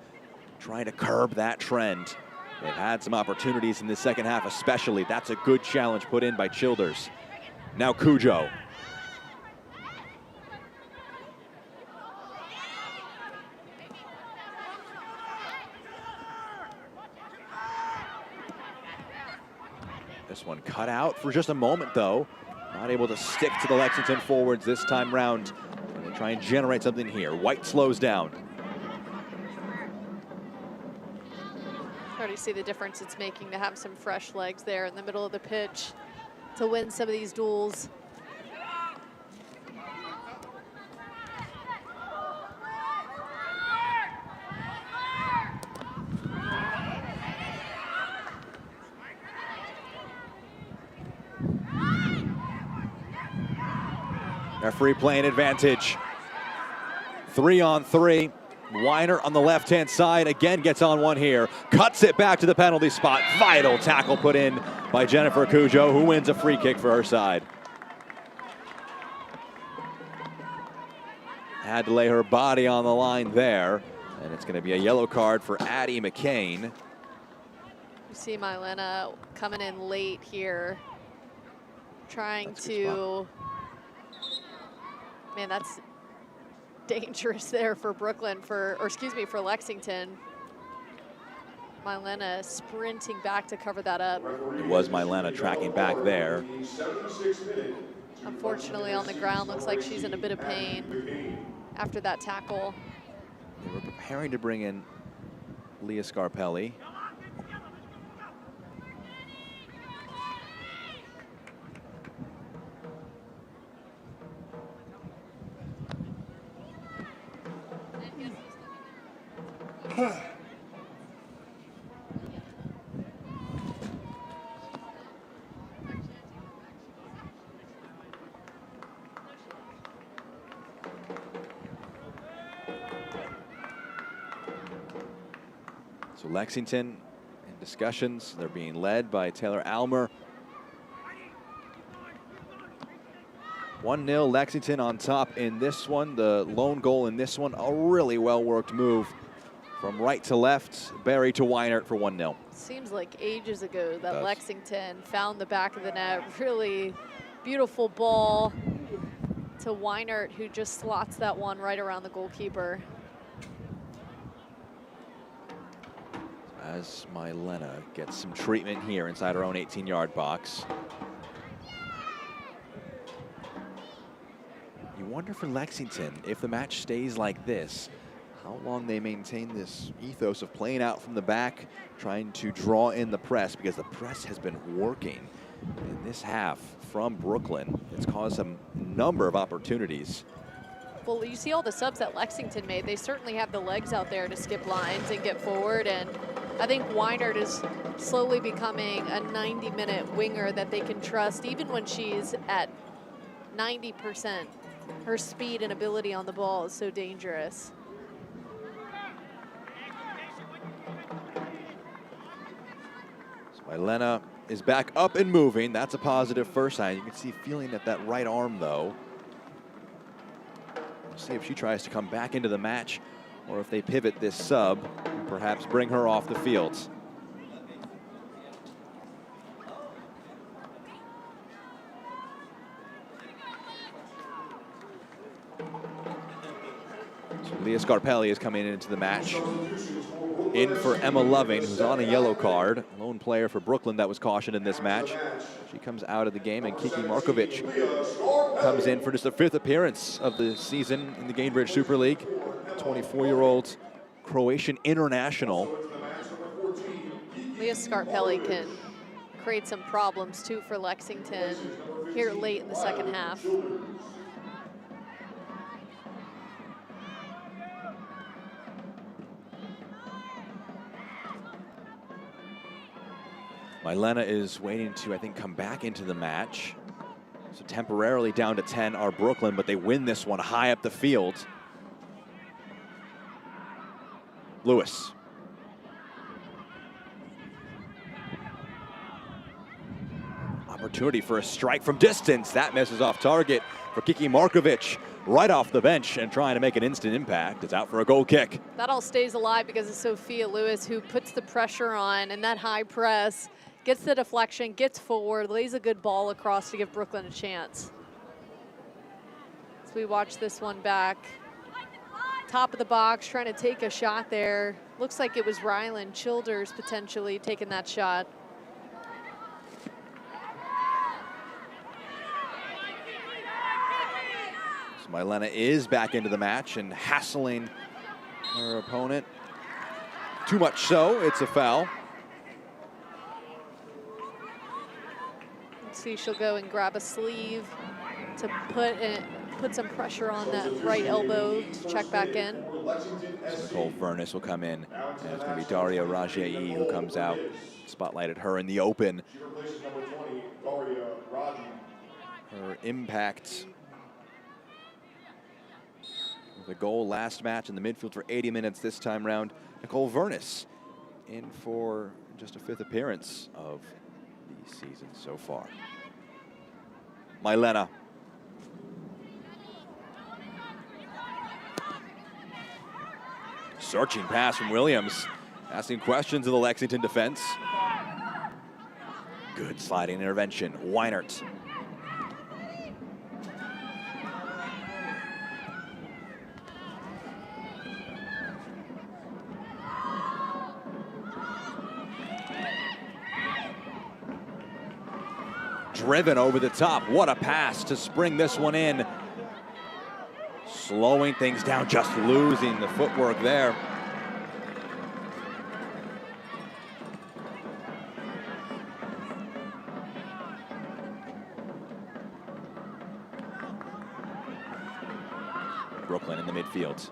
trying to curb that trend. They've had some opportunities in the second half especially. That's a good challenge put in by Childers. Now Cujo. This one cut out for just a moment, though. Not able to stick to the Lexington forwards this time round. They try and generate something here. White slows down. Already see the difference it's making to have some fresh legs there in the middle of the pitch to win some of these duels. Referee playing advantage. 3-on-3. Weiner on the left-hand side again gets on one here. Cuts it back to the penalty spot. Vital tackle put in by Jennifer Cujo, who wins a free kick for her side. Had to lay her body on the line there. And it's going to be a yellow card for Addie McCain. You see Mylena coming in late here, trying to... Man, that's dangerous there for Brooklyn, for Lexington. Mylena sprinting back to cover that up. It was Mylena tracking back there. Unfortunately, on the ground, looks like she's in a bit of pain after that tackle. They were preparing to bring in Leah Scarpelli. So Lexington in discussions. They're being led by Taylor Almer. 1-0 Lexington on top in this one. The lone goal in this one, a really well-worked move from right to left. Barry to Weinert for 1-0. Seems like ages ago that Lexington found the back of the net. Really beautiful ball to Weinert, who just slots that one right around the goalkeeper. As Mylena gets some treatment here inside her own 18-yard box. You wonder for Lexington, if the match stays like this, how long they maintain this ethos of playing out from the back, trying to draw in the press, because the press has been working in this half from Brooklyn. It's caused a number of opportunities. Well, you see all the subs that Lexington made. They certainly have the legs out there to skip lines and get forward, and I think Weinert is slowly becoming a 90-minute winger that they can trust, even when she's at 90%. Her speed and ability on the ball is so dangerous. So Mylena is back up and moving. That's a positive first sign. You can see feeling at that right arm, though. We'll see if she tries to come back into the match or if they pivot this sub and perhaps bring her off the field. So Leah Scarpelli is coming into the match. In for Emma Loving, who's on a yellow card. Lone player for Brooklyn that was cautioned in this match. She comes out of the game, and Kiki Markovic comes in for just the 5th appearance of the season in the Gainbridge Super League. 24-year-old Croatian international. Leah Scarpelli can create some problems too for Lexington here late in the second half. Mylena is waiting to, I think, come back into the match. So temporarily down to 10 are Brooklyn, but they win this one high up the field. Lewis. Opportunity for a strike from distance. That misses off target for Kiki Markovic. Right off the bench and trying to make an instant impact. It's out for a goal kick. That all stays alive because of Sophia Lewis, who puts the pressure on, and that high press gets the deflection, gets forward, lays a good ball across to give Brooklyn a chance. As we watch this one back, top of the box, trying to take a shot there. Looks like it was Rylan Childers potentially taking that shot. So Mylena is back into the match and hassling her opponent. Too much so, it's a foul. Let's see, she'll go and grab a sleeve to put some pressure on that right elbow to check back in. So Nicole Vernus will come in, and it's going to be Daria Rajai who comes out. Spotlighted her in the open. Her impact with a goal last match in the midfield for 80 minutes this time round. Nicole Vernus in for just a 5th appearance of the season so far. Mylena. Searching pass from Williams, asking questions of the Lexington defense. Good sliding intervention, Weinert. Driven over the top. What a pass to spring this one in. Slowing things down, just losing the footwork there. Brooklyn in the midfield.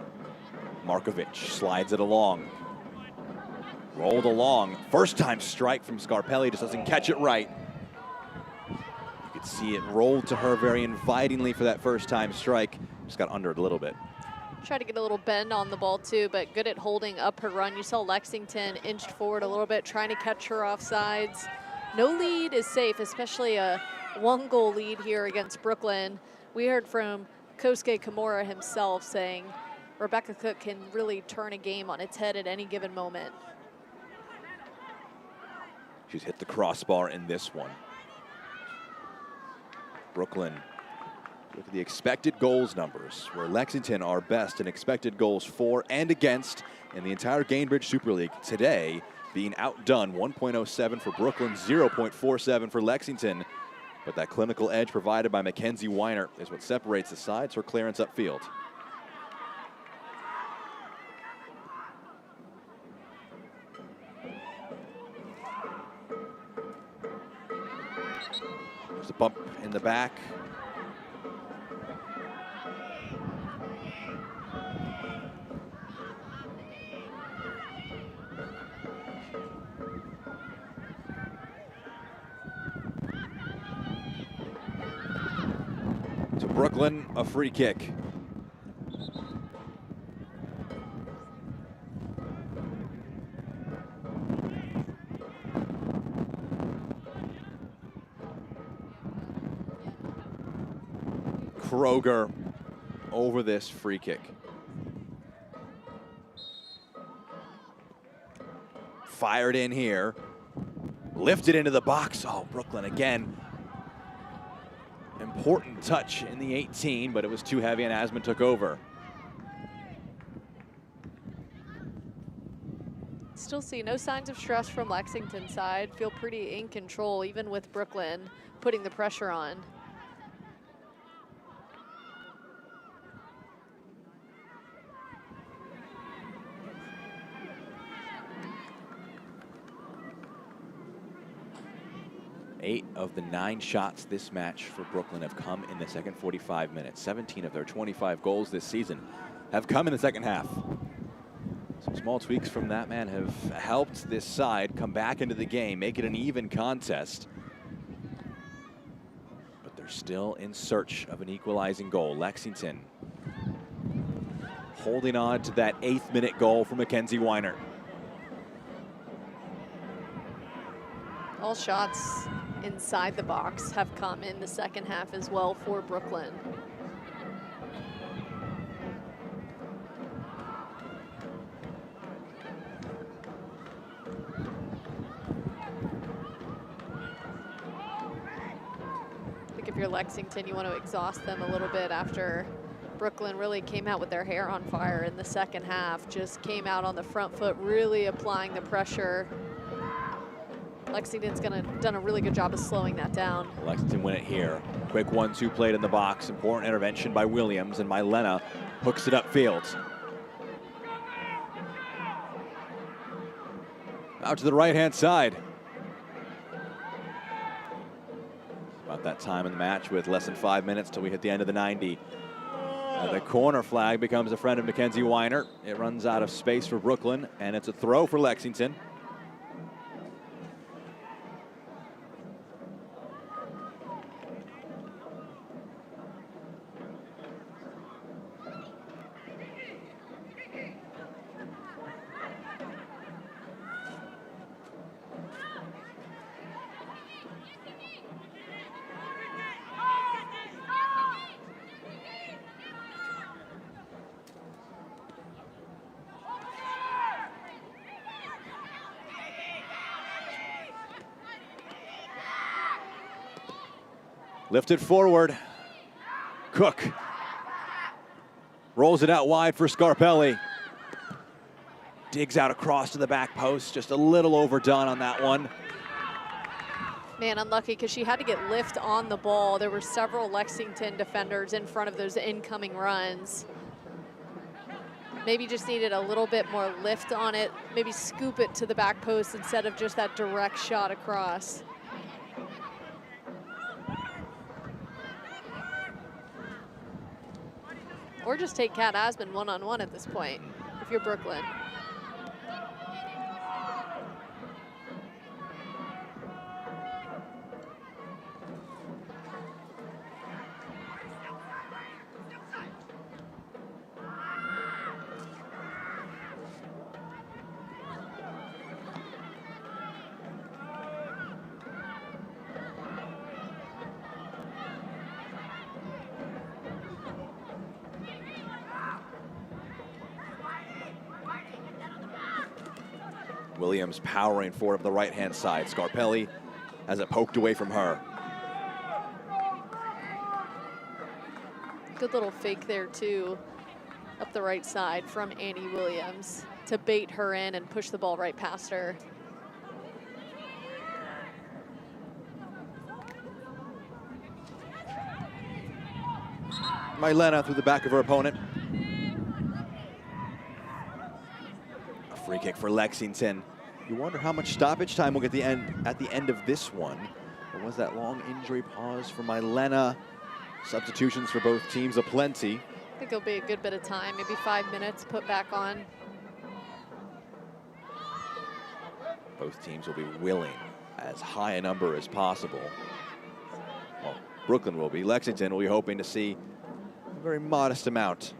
Markovic slides it along. Rolled along. First time strike from Scarpelli, just doesn't catch it right. See it rolled to her very invitingly for that first time strike. Just got under it a little bit. Tried to get a little bend on the ball too, but good at holding up her run. You saw Lexington inched forward a little bit, trying to catch her off sides. No lead is safe, especially a 1-goal lead here against Brooklyn. We heard from Kosuke Kimura himself saying Rebecca Cook can really turn a game on its head at any given moment. She's hit the crossbar in this one. Brooklyn, look at the expected goals numbers, where Lexington are best in expected goals for and against in the entire Gainbridge Super League. Today, being outdone, 1.07 for Brooklyn, 0.47 for Lexington. But that clinical edge provided by Mackenzie Weiner is what separates the sides for clearance upfield. There's a bump in the back. To Brooklyn, a free kick. Kroger over this free kick. Fired in here. Lifted into the box. Oh, Brooklyn again. Important touch in the 18, but it was too heavy and Asman took over. Still see no signs of stress from Lexington's side. Feel pretty in control, even with Brooklyn putting the pressure on. 8 of the 9 shots this match for Brooklyn have come in the second 45 minutes. 17 of their 25 goals this season have come in the second half. Some small tweaks from that man have helped this side come back into the game, make it an even contest. But they're still in search of an equalizing goal. Lexington holding on to that 8th minute goal from Mackenzie Weiner. All shots inside the box have come in the second half as well for Brooklyn. I think if you're Lexington, you want to exhaust them a little bit after Brooklyn really came out with their hair on fire in the second half. Just came out on the front foot, really applying the pressure. Lexington's done a really good job of slowing that down. Lexington win it here. Quick 1-2 played in the box. Important intervention by Williams, and Mylena hooks it upfield. Out to the right-hand side. About that time in the match with less than 5 minutes till we hit the end of the 90. The corner flag becomes a friend of Mackenzie Weiner. It runs out of space for Brooklyn, and it's a throw for Lexington. Lifted forward. Cook rolls it out wide for Scarpelli. Digs out across to the back post. Just a little overdone on that one. Man, unlucky because she had to get lift on the ball. There were several Lexington defenders in front of those incoming runs. Maybe just needed a little bit more lift on it. Maybe scoop it to the back post instead of just that direct shot across. Or just take Kat Asman one-on-one at this point, if you're Brooklyn. Williams powering forward up the right-hand side. Scarpelli has it poked away from her. Good little fake there too, up the right side from Annie Williams to bait her in and push the ball right past her. Mylena through the back of her opponent. A free kick for Lexington. You wonder how much stoppage time we'll get at the end of this one. Or was that long injury pause for Mylena? Substitutions for both teams aplenty. I think it'll be a good bit of time, maybe 5 minutes put back on. Both teams will be willing as high a number as possible. Well, Brooklyn will be. Lexington will be hoping to see a very modest amount.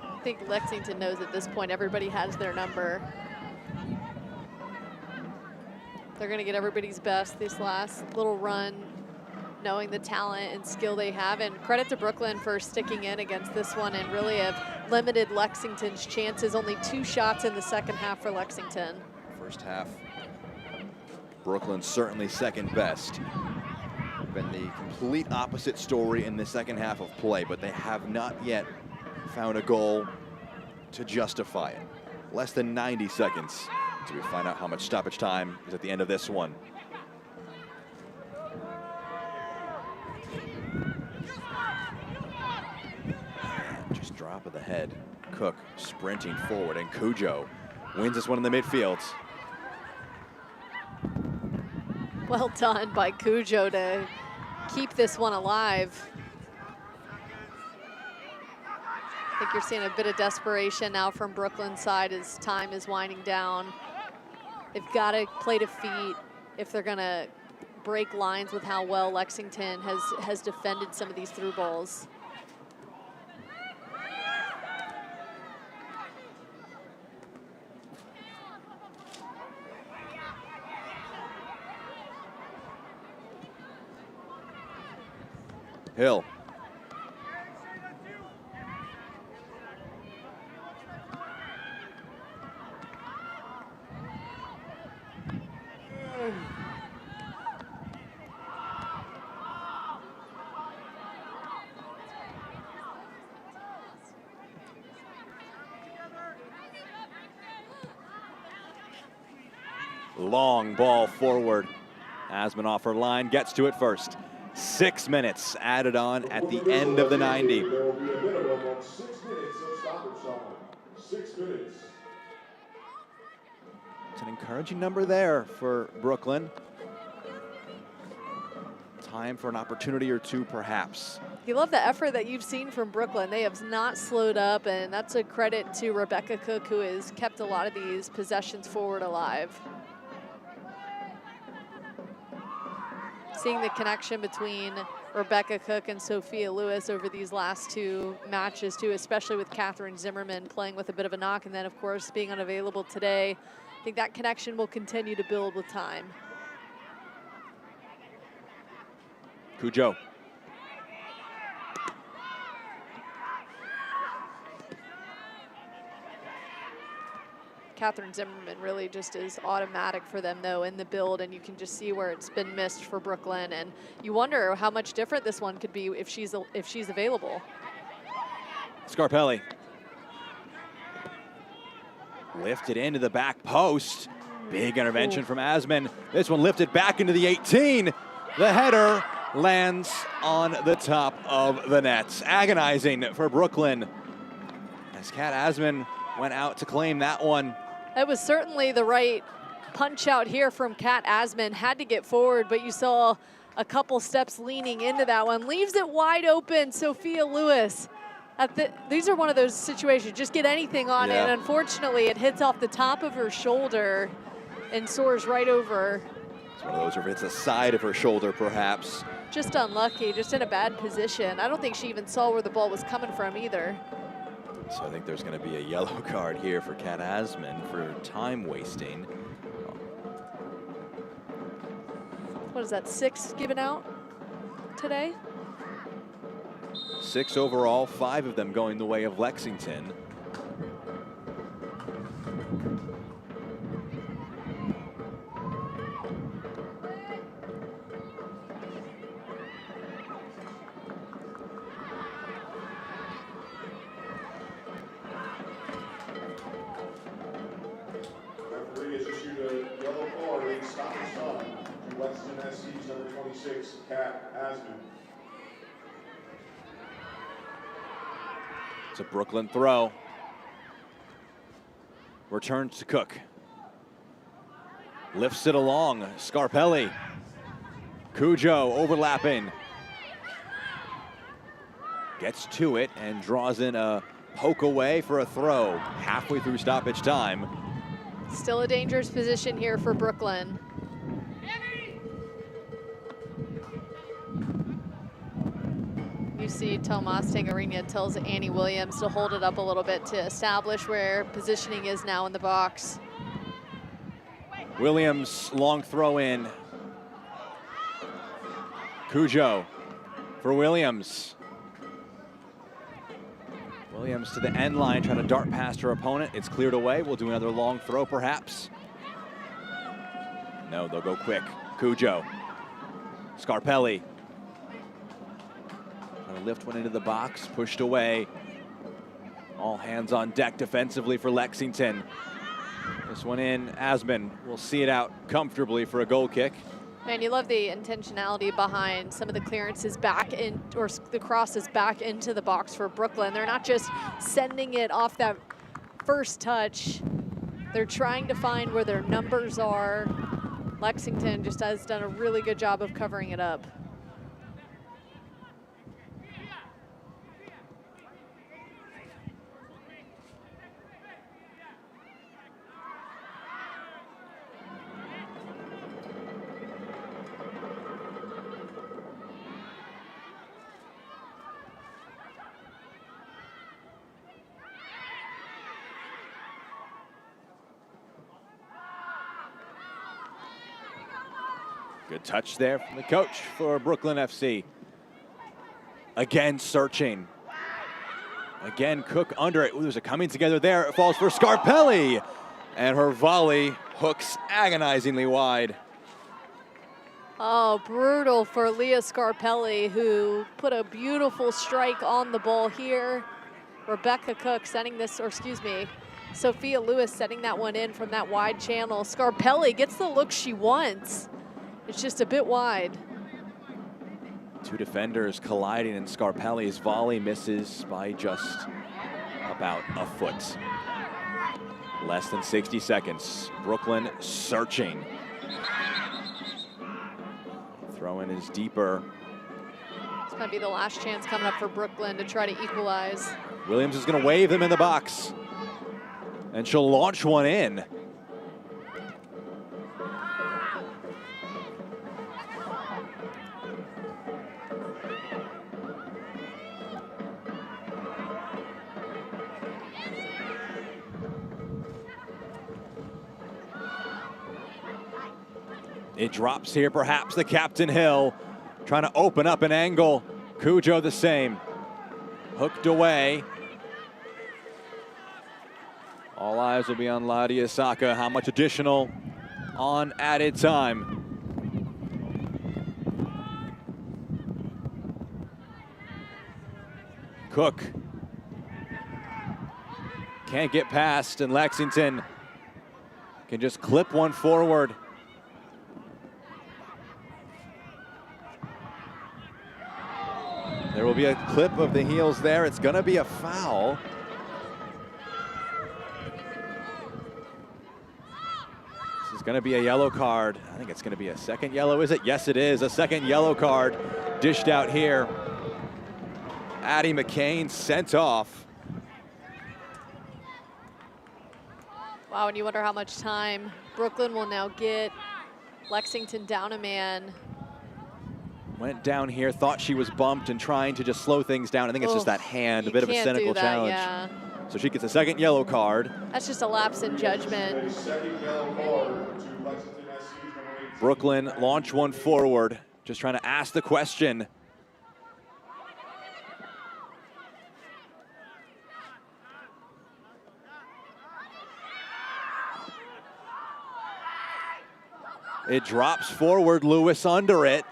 I think Lexington knows at this point everybody has their number. They're going to get everybody's best this last little run, knowing the talent and skill they have. And credit to Brooklyn for sticking in against this one and really have limited Lexington's chances. Only 2 shots in the second half for Lexington. First half, Brooklyn certainly second best. Been the complete opposite story in the second half of play, but they have not yet found a goal to justify it. Less than 90 seconds until we find out how much stoppage time is at the end of this one. And just drop of the head. Cook sprinting forward, and Cujo wins this one in the midfield. Well done by Cujo to keep this one alive. I think you're seeing a bit of desperation now from Brooklyn's side as time is winding down. They've got to play to feet if they're going to break lines with how well Lexington has defended some of these through balls. Hill. Long ball forward. Asman off her line, gets to it first. 6 minutes added on at the end of the 90. There will be a minimum of 6 minutes of stoppage time. 6 minutes. It's an encouraging number there for Brooklyn. Time for an opportunity or two, perhaps. You love the effort that you've seen from Brooklyn. They have not slowed up, and that's a credit to Rebecca Cook, who has kept a lot of these possessions forward alive. Seeing the connection between Rebecca Cook and Sophia Lewis over these last two matches too, especially with Catherine Zimmerman playing with a bit of a knock, and then of course being unavailable today. I think that connection will continue to build with time. Cujo. Catherine Zimmerman really just is automatic for them though in the build, and you can just see where it's been missed for Brooklyn, and you wonder how much different this one could be if she's available. Scarpelli. Lifted into the back post. Big intervention from Asman. This one lifted back into the 18. The header lands on the top of the net. Agonizing for Brooklyn as Kat Asman went out to claim that one. That was certainly the right punch out here from Kat Asman. Had to get forward, but you saw a couple steps leaning into that one. Leaves it wide open, Sophia Lewis. These are one of those situations, just get anything on it, and unfortunately it hits off the top of her shoulder and soars right over. It's one of those where it's the side of her shoulder, perhaps. Just unlucky, just in a bad position. I don't think she even saw where the ball was coming from either. So I think there's going to be a yellow card here for Kat Asman for time wasting. What is that, 6 given out today? 6 overall, 5 of them going the way of Lexington. Referee has issued a yellow card in stoppage time to Lexington SC's number 26, Kat Asman. It's a Brooklyn throw. Return to Cook. Lifts it along. Scarpelli. Cujo overlapping. Gets to it and draws in a poke away for a throw halfway through stoppage time. Still a dangerous position here for Brooklyn. You see Tomas Tegariña tells Annie Williams to hold it up a little bit to establish where positioning is now in the box. Williams, long throw in. Cujo for Williams. Williams to the end line, trying to dart past her opponent. It's cleared away. We'll do another long throw, perhaps. No, they'll go quick. Cujo. Scarpelli. Trying to lift one into the box, pushed away. All hands on deck defensively for Lexington. This one in, Asman will see it out comfortably for a goal kick. Man, you love the intentionality behind some of the clearances back in, or the crosses back into the box for Brooklyn. They're not just sending it off that first touch. They're trying to find where their numbers are Lexington just has done a really good job of covering it up. Good touch there from the coach for Brooklyn FC. Again searching. Again Cook under it. Ooh, there's a coming together there. It falls for Scarpelli. And her volley hooks agonizingly wide. Oh, brutal for Leah Scarpelli, who put a beautiful strike on the ball here. Rebecca Cook sending this, or excuse me, Sophia Lewis setting that one in from that wide channel. Scarpelli gets the look she wants. It's just a bit wide. Two defenders colliding, and Scarpelli's volley misses by just about a foot. Less than 60 seconds. Brooklyn searching. Throw-in is deeper. This might be the last chance coming up for Brooklyn to try to equalize. Williams is going to wave them in the box. And she'll launch one in. It drops here, perhaps the Captain Hill trying to open up an angle. Cujo the same. Hooked away. All eyes will be on Ladia Saka. How much additional on added time? Cook can't get past, and Lexington can just clip one forward. There will be a clip of the heels there. It's going to be a foul. This is going to be a yellow card. I think it's going to be a second yellow, is it? Yes, it is. A second yellow card dished out here. Addie McCain sent off. Wow, and you wonder how much time Brooklyn will now get. Lexington down a man. Went down here, thought she was bumped and trying to just slow things down. I think it's just that hand, a bit of a cynical challenge. Yeah. So she gets a second yellow card. That's just a lapse in judgment. Second yellow card to Lexington SC's number 18. Brooklyn launch one forward, just trying to ask the question. It drops forward, Lewis under it.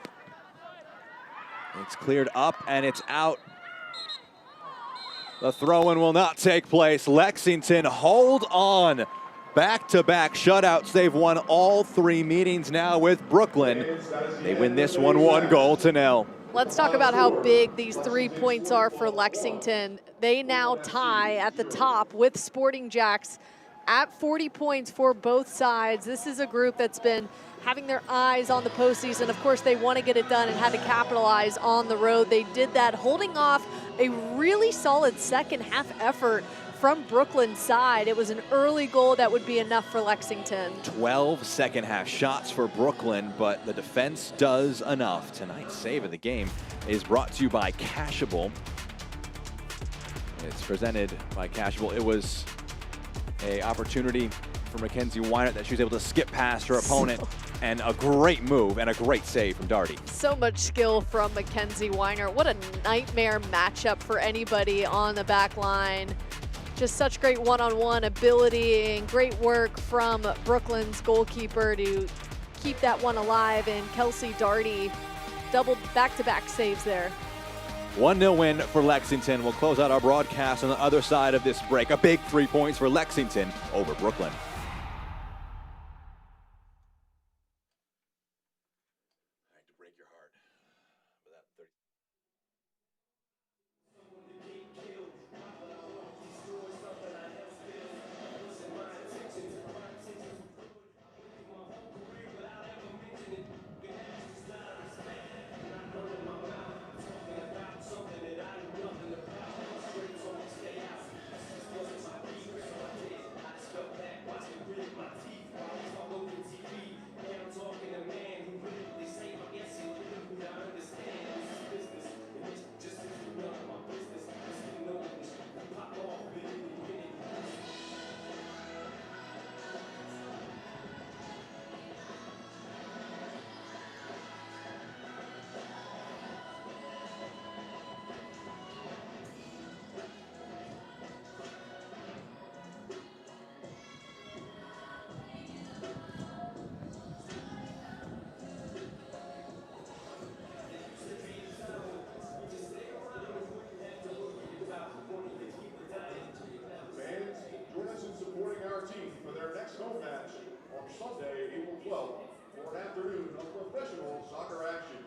It's cleared up and it's out. The throw-in will not take place. Lexington hold on. Back-to-back shutouts. They've won all three meetings now with Brooklyn. They win this one 1-0. Let's talk about how big these 3 points are for Lexington. They now tie at the top with Sporting Jacks at 40 points for both sides. This is a group that's been having their eyes on the postseason. Of course, they want to get it done and had to capitalize on the road. They did that, holding off a really solid second half effort from Brooklyn's side. It was an early goal that would be enough for Lexington. 12 second half shots for Brooklyn, but the defense does enough. Tonight's save of the game is brought to you by Cashable. It's presented by Cashable. It was an opportunity for Mackenzie Weiner that she was able to skip past her opponent, and a great move and a great save from Darty. So much skill from Mackenzie Weiner. What a nightmare matchup for anybody on the back line. Just such great one-on-one ability and great work from Brooklyn's goalkeeper to keep that one alive, and Kelsey Darty double back-to-back saves there. 1-0 win for Lexington. We'll close out our broadcast on the other side of this break. A big 3 points for Lexington over Brooklyn. for an afternoon of professional soccer action.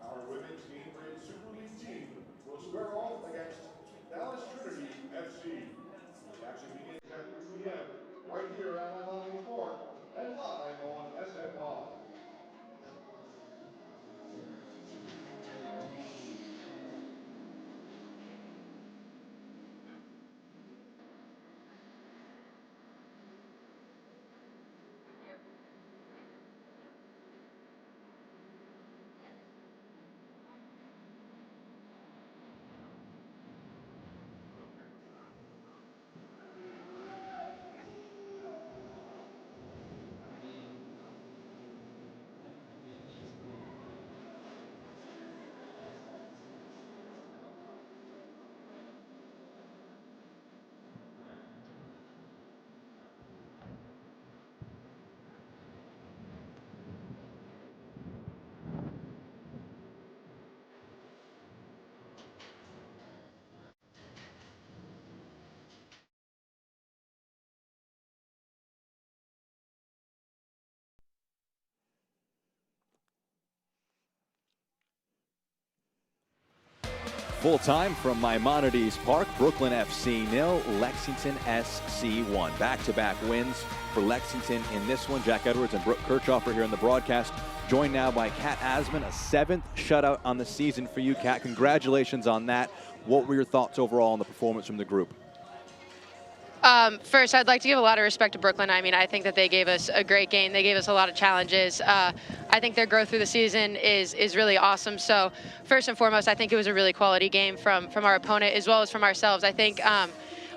Our women's Gainbridge Super League team will square off against Dallas Trinity FC. The action begins at 3 p.m. right here at Alani Park and live on SNY. Full time from Maimonides Park, Brooklyn FC 0, Lexington SC 1. Back-to-back wins for Lexington in this one. Jack Edwards and Brooke Kirchhoff here in the broadcast. Joined now by Kat Asman, a 7th shutout on the season for you, Kat. Congratulations on that. What were your thoughts overall on the performance from the group? First, I'd like to give a lot of respect to Brooklyn. I mean, I think that they gave us a great game. They gave us a lot of challenges. I think their growth through the season is really awesome. So first and foremost, I think it was a really quality game from our opponent as well as from ourselves. I think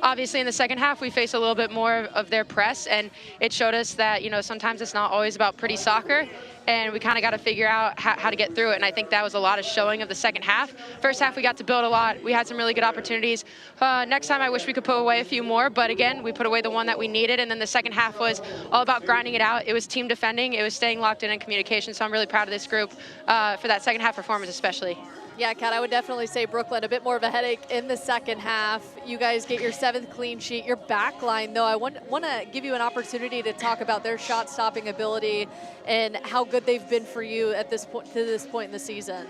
obviously in the second half, we faced a little bit more of their press, and it showed us that, you know, sometimes it's not always about pretty soccer, and we kind of got to figure out how to get through it. And I think that was a lot of showing of the second half. First half, we got to build a lot. We had some really good opportunities. Next time, I wish we could put away a few more, but again, we put away the one that we needed, and then the second half was all about grinding it out. It was team defending. It was staying locked in communication, so I'm really proud of this group for that second half performance especially. Yeah, Kat, I would definitely say Brooklyn, a bit more of a headache in the second half. You guys get your 7th clean sheet. Your back line, though, I want to give you an opportunity to talk about their shot-stopping ability and how good they've been for you at this point, to this point in the season.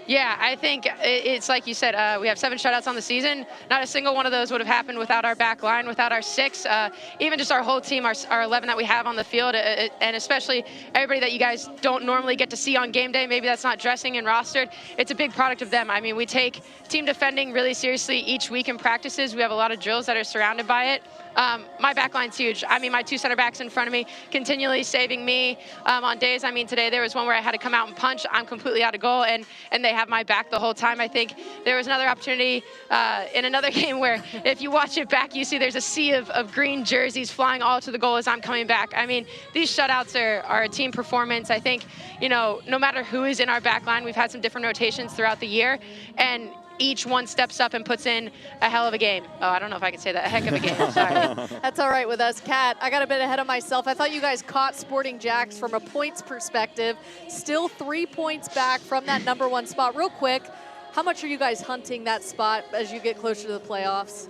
Yeah, I think it's like you said, we have 7 shutouts on the season. Not a single one of those would have happened without our back line, without our 6, even just our whole team, our 11 that we have on the field, and especially everybody that you guys don't normally get to see on game day. Maybe that's not dressing and rostered. It's a big product of them. I mean, we take team defending really seriously each week in practices. We have a lot of drills that are surrounded by it. My back line's huge. I mean, my 2 center backs in front of me continually saving me on days. I mean, today there was one where I had to come out and punch. I'm completely out of goal, and they have my back the whole time. I think there was another opportunity in another game where if you watch it back, you see there's a sea of green jerseys flying all to the goal as I'm coming back. I mean, these shutouts are a team performance. I think, you know, no matter who is in our back line, we've had some different rotations throughout the year, and each one steps up and puts in a hell of a game. Oh, I don't know if I can say that. A heck of a game. Sorry. That's all right with us. Kat, I got a bit ahead of myself. I thought you guys caught Sporting Jacks from a points perspective. Still 3 points back from that #1 spot. Real quick, how much are you guys hunting that spot as you get closer to the playoffs?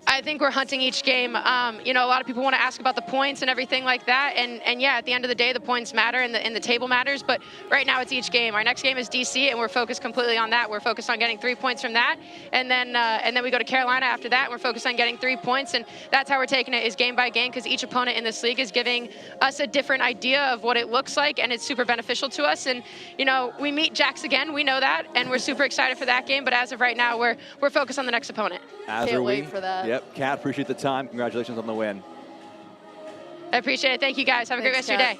I think we're hunting each game. You know, a lot of people want to ask about the points and everything like that. And yeah, at the end of the day, the points matter and the table matters. But right now, it's each game. Our next game is DC, and we're focused completely on that. We're focused on getting 3 points from that. And then we go to Carolina after that, and we're focused on getting 3 points. And that's how we're taking it, is game by game, because each opponent in this league is giving us a different idea of what it looks like, and it's super beneficial to us. And, you know, we meet Jacks again. We know that, and we're super excited for that game. But as of right now, we're focused on the next opponent. Can't wait for that. Yep, Kat, appreciate the time. Congratulations on the win. I appreciate it. Thank you, guys. Have a great rest of your day.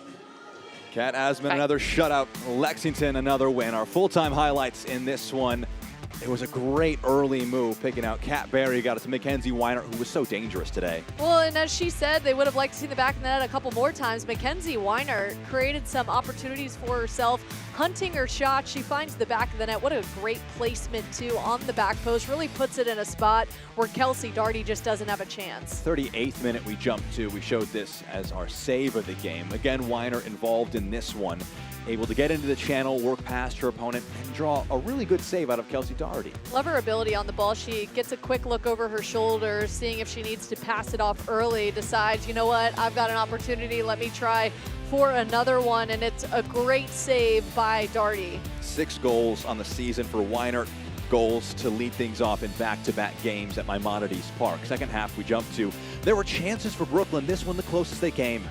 Kat Asman, another shutout. Lexington, another win. Our full-time highlights in this one. It was a great early move, picking out Kat Berry, got it to Mackenzie Weiner, who was so dangerous today. Well, and as she said, they would have liked to see the back of the net a couple more times. Mackenzie Weiner created some opportunities for herself, hunting her shot. She finds the back of the net. What a great placement, too, on the back post. Really puts it in a spot where Kelsey Darty just doesn't have a chance. 38th minute we jumped to. We showed this as our save of the game. Again, Weiner involved in this one. Able to get into the channel, work past her opponent, and draw a really good save out of Kelsey Doherty. Love her ability on the ball. She gets a quick look over her shoulder, seeing if she needs to pass it off early, decides, you know what, I've got an opportunity, let me try for another one, and it's a great save by Darty. 6 goals on the season for Weinert. Goals to lead things off in back-to-back games at Maimonides Park. Second half we jump to, there were chances for Brooklyn. This one the closest they came.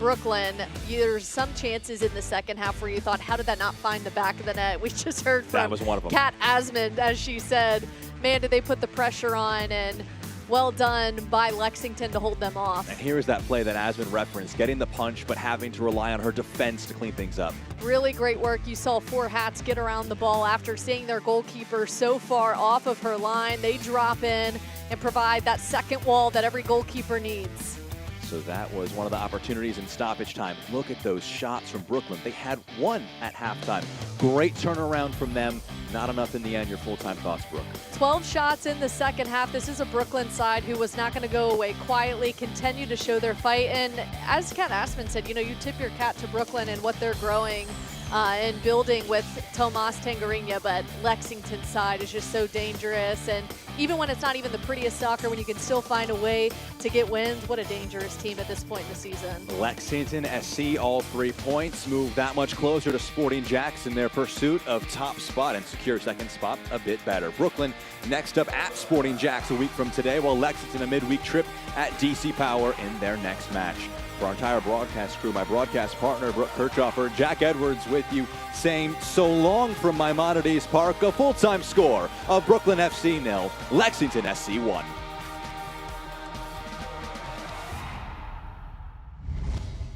Brooklyn, there's some chances in the second half where you thought, how did that not find the back of the net? We just heard from that was one of them. Kat Asmund, as she said, man, did they put the pressure on, and well done by Lexington to hold them off. And here is that play that Asmund referenced, getting the punch but having to rely on her defense to clean things up. Really great work. You saw 4 Hats get around the ball after seeing their goalkeeper so far off of her line. They drop in and provide that second wall that every goalkeeper needs. So that was one of the opportunities in stoppage time. Look at those shots from Brooklyn. They had 1 at halftime. Great turnaround from them. Not enough in the end. Your full-time thoughts, Brooke? 12 shots in the second half. This is a Brooklyn side who was not going to go away quietly, continue to show their fight. And as Kat Asmund said, you tip your cap to Brooklyn and what they're growing and building with Tomas Tangarina, but Lexington's side is just so dangerous. And even when it's not even the prettiest soccer, when you can still find a way to get wins, what a dangerous team at this point in the season. Lexington SC, all 3 points, move that much closer to Sporting Jacks in their pursuit of top spot and secure second spot a bit better. Brooklyn next up at Sporting Jacks a week from today, while Lexington a midweek trip at DC Power in their next match. For our entire broadcast crew, my broadcast partner, Brooke Kirchhoffer, Jack Edwards with you, saying so long from Maimonides Park. A full-time score of Brooklyn FC 0, Lexington SC 1.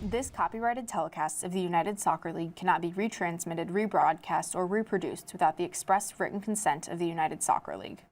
This copyrighted telecast of the United Soccer League cannot be retransmitted, rebroadcast, or reproduced without the express written consent of the United Soccer League.